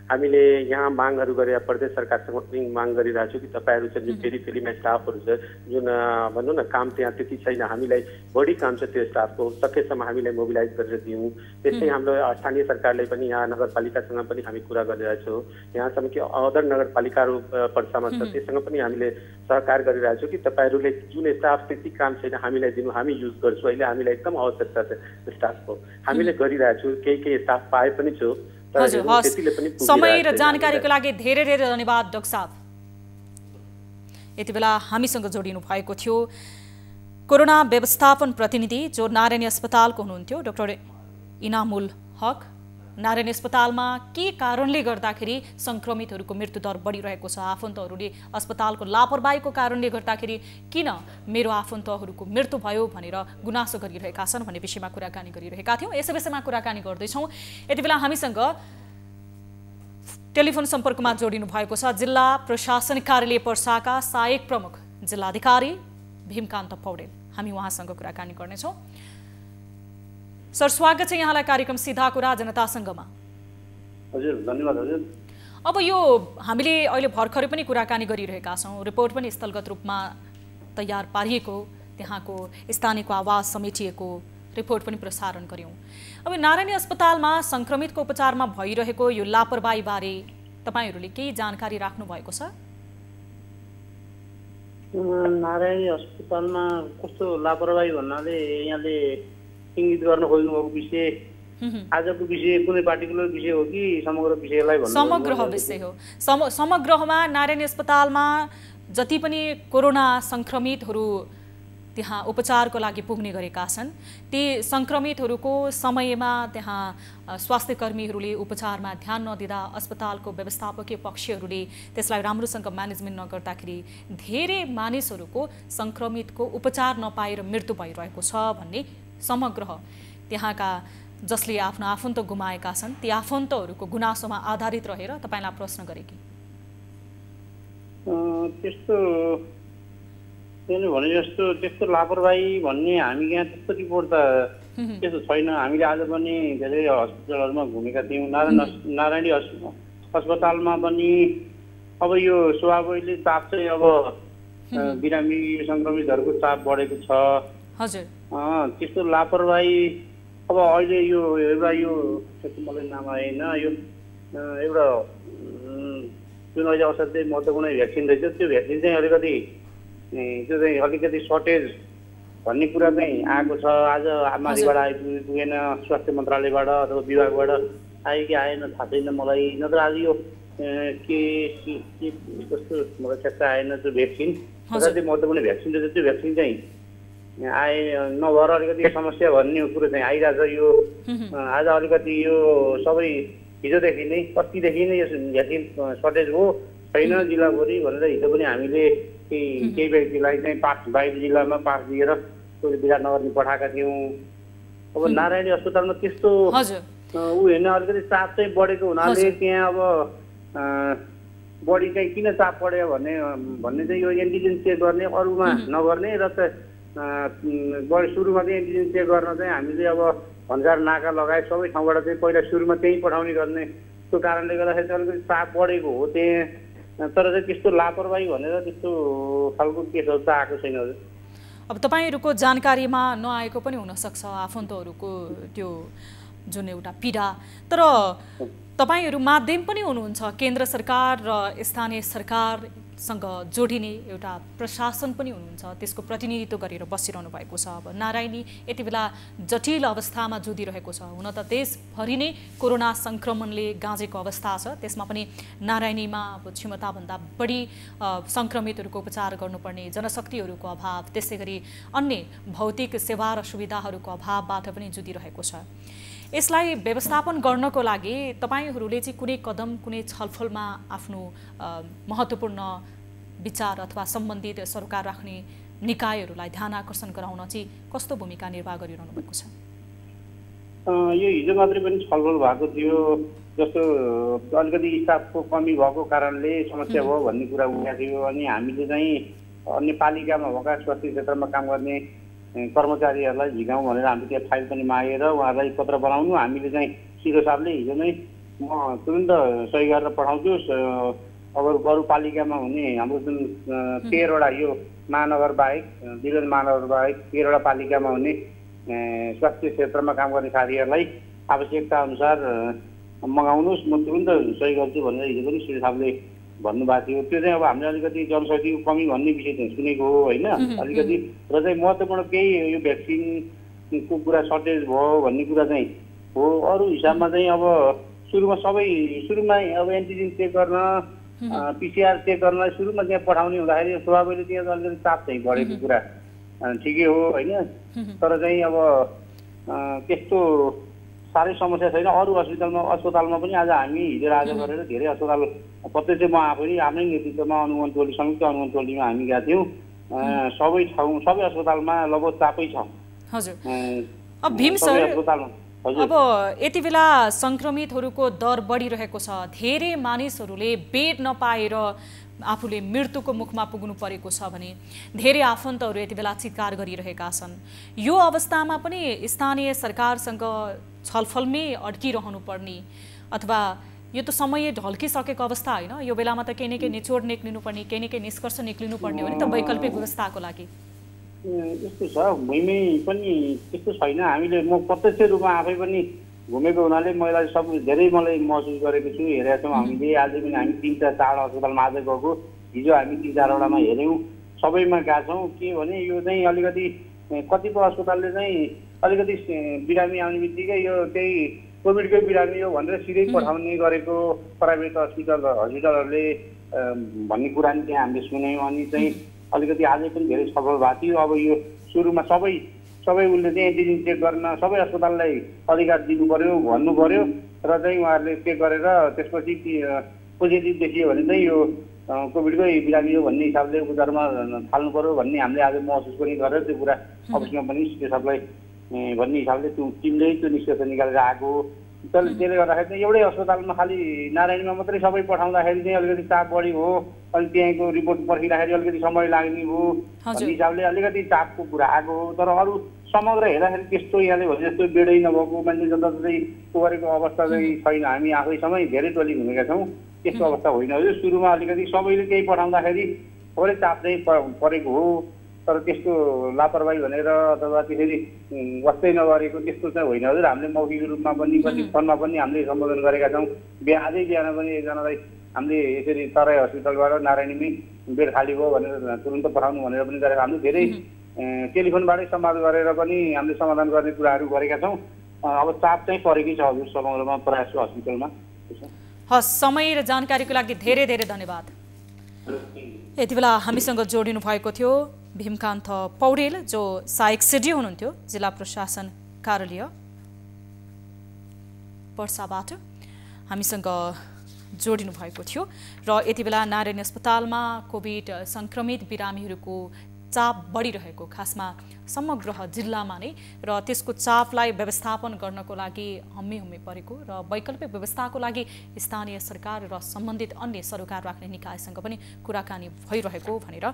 [SPEAKER 10] हामीले यहाँ मागहरू गरेर प्रदेश सरकारसँग पनि माग गरिरहेको छौँ कि तपाईँहरू चाहिँ जुन फेरिमा स्टाफहरू छ, जुन भनौँ न काम त्यहाँ त्यति छैन, हामीलाई बढी काम छ त्यो स्टाफको, सकेसम्म हामीलाई मोबिलाइज गरेर दिउँ। त्यस्तै हाम्रो स्थानीय सरकारले पनि यहाँ नगरपालिकासँग पनि हामी कुरा गरिरहेको छौँ। यहाँसम्म कि अदर नगरपालिकाहरू पर्सामा छ त्यससँग पनि हामीले सहकार गरिरहेको छौँ कि तपाईँहरूले जुन स्टाफ त्यति काम छैन हामीलाई दिनु, हामी युज गर्छौँ। अहिले हामीलाई एकदम आवश्यकता छ स्टाफको, हामीले गरिरहेको छौँ। केही स्टाफ पाए पनि छु।
[SPEAKER 1] हजुर, हस्। समय र जानकारीको लागि धेरै धेरै धन्यवाद डाक्टर साहब। यति बेला हामीसँग जोडिनु भएको थियो कोरोना व्यवस्थापन प्रतिनिधि जो नारायणी अस्पतालको हुनुहुन्थ्यो डाक्टर इनामुल हक। नारायणी अस्पतालमा के कारणले गर्दाखेरि संक्रमितहरूको मृत्युदर बढिरहेको छ, आफन्तहरूले अस्पतालको लापरवाहीको कारणले गर्दाखेरि किन मेरो आफन्तहरूको मृत्यु भयो भनेर गुनासो गरिरहेका छन् भन्ने विषयमा कुराकानी गरिरहेका थियौँ। यस विषयमा कुराकानी गर्दैछौँ। यति बेला हामीसँग टेलिफोन सम्पर्कमा जोडिनु भएको छ जिल्ला प्रशासनिक कार्यालय पर्साका सहायक प्रमुख जिल्लाधिकारी भीमकान्त पौडेल। हामी उहाँसँग कुराकानी गर्नेछौँ। सर, स्वागत छ यहाँलाई कार्यक्रम सीधा कुरा जनतासँगमा।
[SPEAKER 11] हजुर, धन्यवाद हजुर।
[SPEAKER 1] अब यो हामीले अहिले भर्खरै पनि कुराकानी गरिरहेका छौँ, रिपोर्ट पनि स्थलगत रूपमा तयार पारिएको, त्यहाँको स्थानीयको आवाज समेटिएको रिपोर्ट पनि प्रसारण गर्यौँ। अब नारायणी अस्पतालमा संक्रमितको उपचारमा भइरहेको यो लापरवाही बारे तपाईहरूले केही जानकारी राख्नु भएको छ?
[SPEAKER 11] नारायणी अस्पतालमा कस्तो लापरवाही भन्नाले यहाँले इङ्गित गर्न खोज्नुभएको विषय आजको विषय कुनै पार्टिकुलर विषय हो कि समग्र विषयलाई भन्नु?
[SPEAKER 1] समग्र विषय हो। समग्रमा नारायणी अस्पतालमा जति पनि कोरोना संक्रमितहरू त्यहाँ उपचारको लागि पुग्ने गरेका छन्, ती संक्रमितहरूको समयमा त्यहाँ स्वास्थ्य कर्मीहरूले उपचारमा ध्यान नदिँदा अस्पतालको व्यवस्थापकीय पक्षहरूले त्यसलाई राम्रोसँग म्यानेजमेन्ट नगर्दाखेरि धेरै मानिसहरूको संक्रमितको उपचार नपाएर मृत्यु भइरहेको छ भन्ने समग्र त्यहाँका जसले आफ्नो आफन्त गुमाएका छन् ती आफन्तहरूको गुनासोमा आधारित रहेर तपाईँलाई प्रश्न गरेकी।
[SPEAKER 11] त्यस्तो भने जस्तो त्यस्तो लापरवाही भन्ने हामी यहाँ त्यस्तो रिपोर्ट त त्यस्तो छैन। हामीले आज पनि धेरै हस्पिटलहरूमा घुमेका थियौँ। नारायणी अस्पतालमा पनि अब यो स्वाभाविकले चाप चाहिँ अब बिरामी संक्रमितहरूको चाप बढेको छ।
[SPEAKER 1] हजुर,
[SPEAKER 11] त्यस्तो लापरवाही अब अहिले यो एउटा यो मलाई नाम आएन, यो एउटा जुन अहिले असाध्यै महत्त्वपूर्ण भ्याक्सिन रहेछ त्यो भ्याक्सिन चाहिँ अलिकति त्यो चाहिँ अलिकति सर्टेज भन्ने कुरा चाहिँ आएको छ। आज माथिबाट आइपुगेन, स्वास्थ्य मन्त्रालयबाट अथवा विभागबाट आयो कि आएन थाहा छैन मलाई। नत्र आज यो के कस्तो मलाई ठ्याक्क आएन त्यो भ्याक्सिन, असाध्यै महत्त्वपूर्ण भ्याक्सिन थियो। त्यो भ्याक्सिन चाहिँ आए नभएर अलिकति समस्या भन्ने कुरो चाहिँ आइरहेछ। यो आज अलिकति यो सबै हिजोदेखि नै कतिदेखि नै यो भ्याक्सिन सर्टेज हो छैन जिल्लाभरि भनेर हिजो पनि हामीले केही व्यक्तिलाई चाहिँ बाहिर जिल्लामा पास दिएर विराटनगर पठाएका थियौँ। अब नारायणी अस्पतालमा त्यस्तो ऊ हेर्न अलिकति चाप चाहिँ बढेको हुनाले त्यहाँ अब बढी चाहिँ किन चाप बढ्यो भन्ने चाहिँ यो एन्टिजेन चेक गर्ने अरूमा नगर्ने र बढी सुरुमा चाहिँ एन्टिजेन चेक गर्न चाहिँ हामीले अब भन्सार नाका लगायत सबै ठाउँबाट चाहिँ पहिला सुरुमा त्यहीँ पठाउने गर्ने। त्यो कारणले गर्दाखेरि चाहिँ अलिकति चाप बढेको हो त्यहाँ। तर चाहिँ त्यस्तो लापरवाही भनेर त्यस्तो खालको केसहरू त आएको छैन। हजुर
[SPEAKER 1] अब तपाईँहरूको जानकारीमा नआएको पनि हुनसक्छ आफन्तहरूको त्यो जुन एउटा पीडा, तर तपाईँहरू माध्यम पनि हुनुहुन्छ, केन्द्र सरकार र स्थानीय सरकारसँग जोडिने एउटा प्रशासन पनि हुनुहुन्छ, त्यसको प्रतिनिधित्व गरेर बसिरहनु भएको छ। अब नारायणी यति बेला जटिल अवस्थामा जुधिरहेको छ। हुन त देशभरि नै कोरोना सङ्क्रमणले गाँजेको अवस्था छ, त्यसमा पनि नारायणीमा अब क्षमताभन्दा बढी सङ्क्रमितहरूको उपचार गर्नुपर्ने, जनशक्तिहरूको अभाव, त्यसै गरी अन्य भौतिक सेवा र सुविधाहरूको अभावबाट पनि जुधिरहेको छ। यसलाई व्यवस्थापन गर्नको लागि तपाईहरूले चाहिँ कुनै कदम, कुनै छलफलमा आफ्नो महत्त्वपूर्ण विचार अथवा सम्बन्धित सरकार राख्ने निकायहरूलाई ध्यान आकर्षण गराउन चाहिँ कस्तो भूमिका निर्वाह गरिरहनु भएको छ?
[SPEAKER 11] यो हिजो मात्रै पनि छलफल भएको थियो। जस्तो अलिकति स्टाफको कमी भएको कारणले समस्या भयो भन्ने कुरा उठेको थियो। अनि हामीले चाहिँ अन्य पालिकामा भएका स्वास्थ्य क्षेत्रमा काम गर्ने कर्मचारीहरूलाई झिकाउँ भनेर हामीले त्यहाँ फाइल पनि मागेर उहाँहरूलाई पत्र बनाउनु। हामीले चाहिँ सिधो साहबले हिजो नै म तुरन्त सही गरेर पठाउँछु। अरू पालिकामा हुने हाम्रो जुन 13वटा यो महानगर बाहेक, विगत महानगर बाहेक 13वटा पालिकामा हुने स्वास्थ्य क्षेत्रमा काम गर्ने साथीहरूलाई आवश्यकता अनुसार मगाउनुहोस्, म तुरन्त सही गर्छु भनेर हिजो पनि सिधो साहबले भन्नुभएको थियो। त्यो चाहिँ अब हामीले अलिकति जनशक्तिको कमी भन्ने विषय चाहिँ सुनेको हो होइन, अलिकति र चाहिँ महत्त्वपूर्ण केही यो भ्याक्सिनको कुरा सर्टेज भयो भन्ने कुरा चाहिँ हो। अरू हिसाबमा चाहिँ अब सुरुमा अब एन्टिजेन चेक गर्न, पिसिआर चेक गर्न सुरुमा त्यहाँ पठाउने हुँदाखेरि स्वाभाविकले त्यहाँ अलिकति चाप चाहिँ बढेको कुरा ठिकै हो होइन। तर चाहिँ अब त्यस्तो साह्रै समस्या छैन। अरू अस्पतालमा पनि आज हामी हिजो आज गरेर धेरै अस्पताल प्रत्यक्ष म आफै आफ्नै नेतृत्वमा अनुगमन टोली, संयुक्त अनुगमन टोलीमा हामी गएका थियौँ। सबै ठाउँ सबै अस्पतालमा लगभग चापै छ।
[SPEAKER 1] हजुर, अब भीम सर, अब यति बेला सङ्क्रमितहरूको दर बढिरहेको छ, धेरै मानिसहरूले बेड नपाएर आफूले मृत्युको मुखमा पुग्नु परेको छ भने धेरै आफन्तहरू यति बेला चित्कार गरिरहेका छन्। यो अवस्थामा पनि स्थानीय सरकारसँग छलफलमै अड्किरहनु पर्ने अथवा यो त समय ढल्किसकेको अवस्था होइन, यो बेलामा त केही न केही निचोड निक्लिनुपर्ने, केही न केही निष्कर्ष निक्लिनुपर्ने हो नि त वैकल्पिक व्यवस्थाको लागि।
[SPEAKER 11] यस्तो छ, भुइँमै पनि त्यस्तो छैन। हामीले म प्रत्यक्ष रूपमा आफै पनि घुमेको हुनाले मलाई धेरै मलाई महसुस गरेको छु, हेरेका छौँ हामीले। आज पनि हामी 3-4 अस्पतालमा आज गएको, हिजो हामी 3-4वटामा हेऱ्यौँ, सबैमा गएका छौँ। के भने यो चाहिँ अलिकति कतिपय अस्पतालले चाहिँ अलिकति बिरामी आउने बित्तिकै यो त्यही कोभिडकै बिरामी हो भनेर सिधै पठाउने गरेको प्राइभेट हस्पिटलहरूले भन्ने कुरा नि त्यहाँ हामीले सुन्यौँ। अनि चाहिँ अलिकति अझै पनि धेरै सफल भएको थियो। अब यो सुरुमा सबै उसले चाहिँ एन्टिजेन चेक गर्न सबै अस्पताललाई अधिकार दिनु पर्यो, भन्नु पर्यो र चाहिँ उहाँहरूले चेक गरेर त्यसपछि पोजिटिभ देखियो भने चाहिँ यो कोभिडकै बिरामी हो भन्ने हिसाबले उपचारमा थाल्नु पर्यो भन्ने हामीले आज महसुस पनि गरेर त्यो कुरा अफिसमा पनि सिधै सबलाई भन्ने हिसाबले त्यो टिमले त्यो निष्कर्ष निकालेर आएको। त्यसले गर्दाखेरि चाहिँ एउटै अस्पतालमा खालि नारायणीमा मात्रै सबै पठाउँदाखेरि चाहिँ अलिकति चाप बढी हो। अनि त्यहाँको रिपोर्ट पर्खिँदाखेरि अलिकति समय लाग्ने हो भन्ने हिसाबले अलिकति चापको कुरा आएको हो। तर अरू समग्र हेर्दाखेरि त्यस्तो यहाँले भने जस्तो बेडै नभएको मान्छे जताततै गरेको अवस्था चाहिँ छैन। हामी आफैसँगै धेरै टोली घुमेका छौँ, त्यस्तो अवस्था होइन। सुरुमा अलिकति सबैले केही पठाउँदाखेरि थोरै चाप चाहिँ परेको हो। तर त्यस्तो लापरवाही भनेर अथवा त्यसरी वास्तै नगरेको त्यस्तो चाहिँ होइन हजुर। हामीले मौखिक रूपमा पनि कति फोनमा पनि हामीले सम्बोधन गरेका छौँ। आजै बिहान पनि एकजनालाई हामीले यसरी तराई हस्पिटलबाट नारायणीमै बेड खाली भयो भनेर तुरुन्त पठाउनु भनेर पनि गरेका हामीले धेरै टेलिफोनबाटै संवाद गरेर पनि हामीले समाधान गर्ने कुराहरू गरेका छौँ। अब चाप चाहिँ परेकै छ हजुर समग्रमा प्रयास हस्पिटलमा।
[SPEAKER 1] हस्, समय र जानकारीको लागि धेरै धेरै धन्यवाद। यति बेला हामीसँग जोडिनु भएको थियो भीमकान्त पौडेल जो सहायक सिडिओ हुनुहुन्थ्यो जिल्ला प्रशासन कार्यालय पर्साबाट हामीसँग जोडिनु भएको थियो र यति बेला नारायणी अस्पतालमा कोभिड संक्रमित बिरामीहरूको चाप बढिरहेको खासमा समग्र जिल्लामा नै र त्यसको चापलाई व्यवस्थापन गर्नको लागि हम्मे परेको र वैकल्पिक व्यवस्थाको लागि स्थानीय सरकार र सम्बन्धित अन्य सरोकार राख्ने निकायसँग पनि कुराकानी भइरहेको भनेर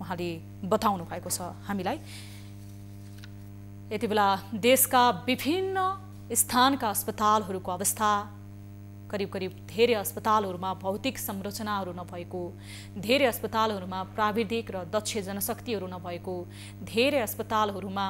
[SPEAKER 1] उहाँले बताउनु भएको छ हामीलाई। यति बेला देशका विभिन्न स्थानका अस्पतालहरूको अवस्था करिब धेरै अस्पतालहरूमा भौतिक संरचनाहरू नभएको, धेरै अस्पतालहरूमा प्राविधिक र दक्ष जनशक्तिहरू नभएको, धेरै अस्पतालहरूमा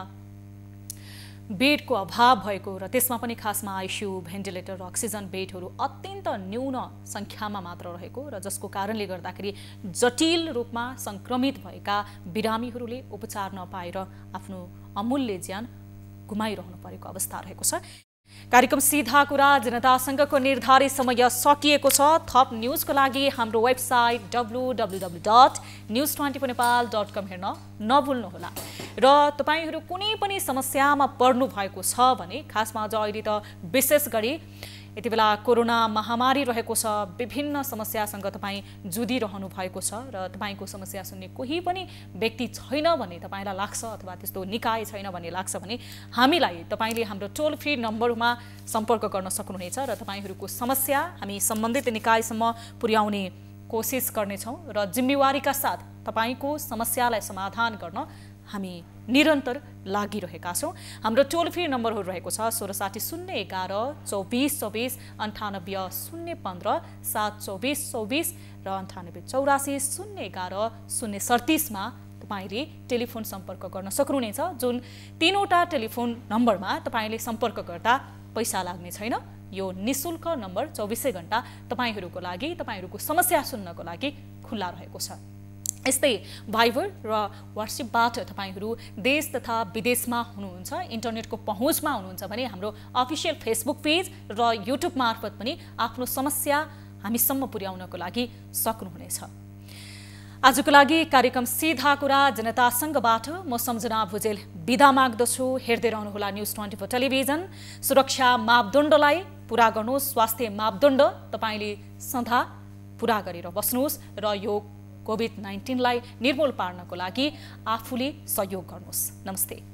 [SPEAKER 1] बेडको अभाव भएको र त्यसमा पनि खासमा आइसियु, भेन्टिलेटर र अक्सिजन बेडहरू अत्यन्त न्यून सङ्ख्यामा मात्र रहेको र जसको कारणले गर्दाखेरि जटिल रूपमा संक्रमित भएका बिरामीहरूले उपचार नपाएर आफ्नो अमूल्य ज्यान गुमाइरहनु परेको अवस्था रहेको छ। कार्यक्रम सीधा कुरा जनतासँगको निर्धारित समय सकिएको छ। थप न्यूजको लागि हाम्रो वेबसाइट www.news24nepal.com हेर्न नभुल्नुहोला र तपाईहरू कुनै पनि समस्यामा पर्नु भएको छ भने खासमा अझ अहिले त विशेष गरी यति बेला कोरोना महामारी रहेको छ, विभिन्न समस्यासँग तपाईँ जुधिरहनु भएको छ र तपाईँको समस्या सुन्ने कोही पनि व्यक्ति छैन भने तपाईँलाई लाग्छ अथवा त्यस्तो निकाय छैन भन्ने लाग्छ भने हामीलाई तपाईँले हाम्रो टोल फ्री नम्बरमा सम्पर्क गर्न सक्नुहुनेछ र तपाईँहरूको समस्या हामी सम्बन्धित निकायसम्म पुर्याउने कोसिस गर्नेछौँ र जिम्मेवारीका साथ तपाईँको समस्यालाई समाधान गर्न हामी निरन्तर लागिरहेका छौँ। हाम्रो टोल फ्री नम्बरहरू रहेको छ 1660 011 24 98 015 724 24 र 98 84 011 037 मा तपाईले टेलिफोन सम्पर्क गर्न सक्नुहुनेछ। जुन तीनवटा टेलिफोन नम्बरमा तपाईले सम्पर्क गर्दा पैसा लाग्ने छैन। यो निशुल्क नम्बर 24 घण्टा तपाईहरूको लागि, तपाईहरूको समस्या सुन्नको लागि खुला रहेको छ। यस्तै भाइबर र व्हाट्सएपबाट तपाईहरू देश तथा विदेशमा हुनुहुन्छ, इन्टरनेटको पहुँचमा हुनुहुन्छ भने हाम्रो अफिसियल फेसबुक पेज र युट्युब मार्फत पनि आफ्नो समस्या हामीसम्म पुर्याउनको लागि सक्नुहुनेछ। आजको लागि कार्यक्रम सीधा कुरा जनतासँगबाट म सम्झना भुजेल बिदा माग्दछु। हेर्दै रहनुहोला न्युज 24 टेलिभिजन। सुरक्षा मापदण्डलाई पूरा गर्नुहोस्, स्वास्थ्य मापदण्ड तपाईले सदा पूरा गरेर बस्नुहोस् र यो कोभिड-19 लाई निर्मूल पार्नको लागि आफूले सहयोग गर्नुहोस्। नमस्ते।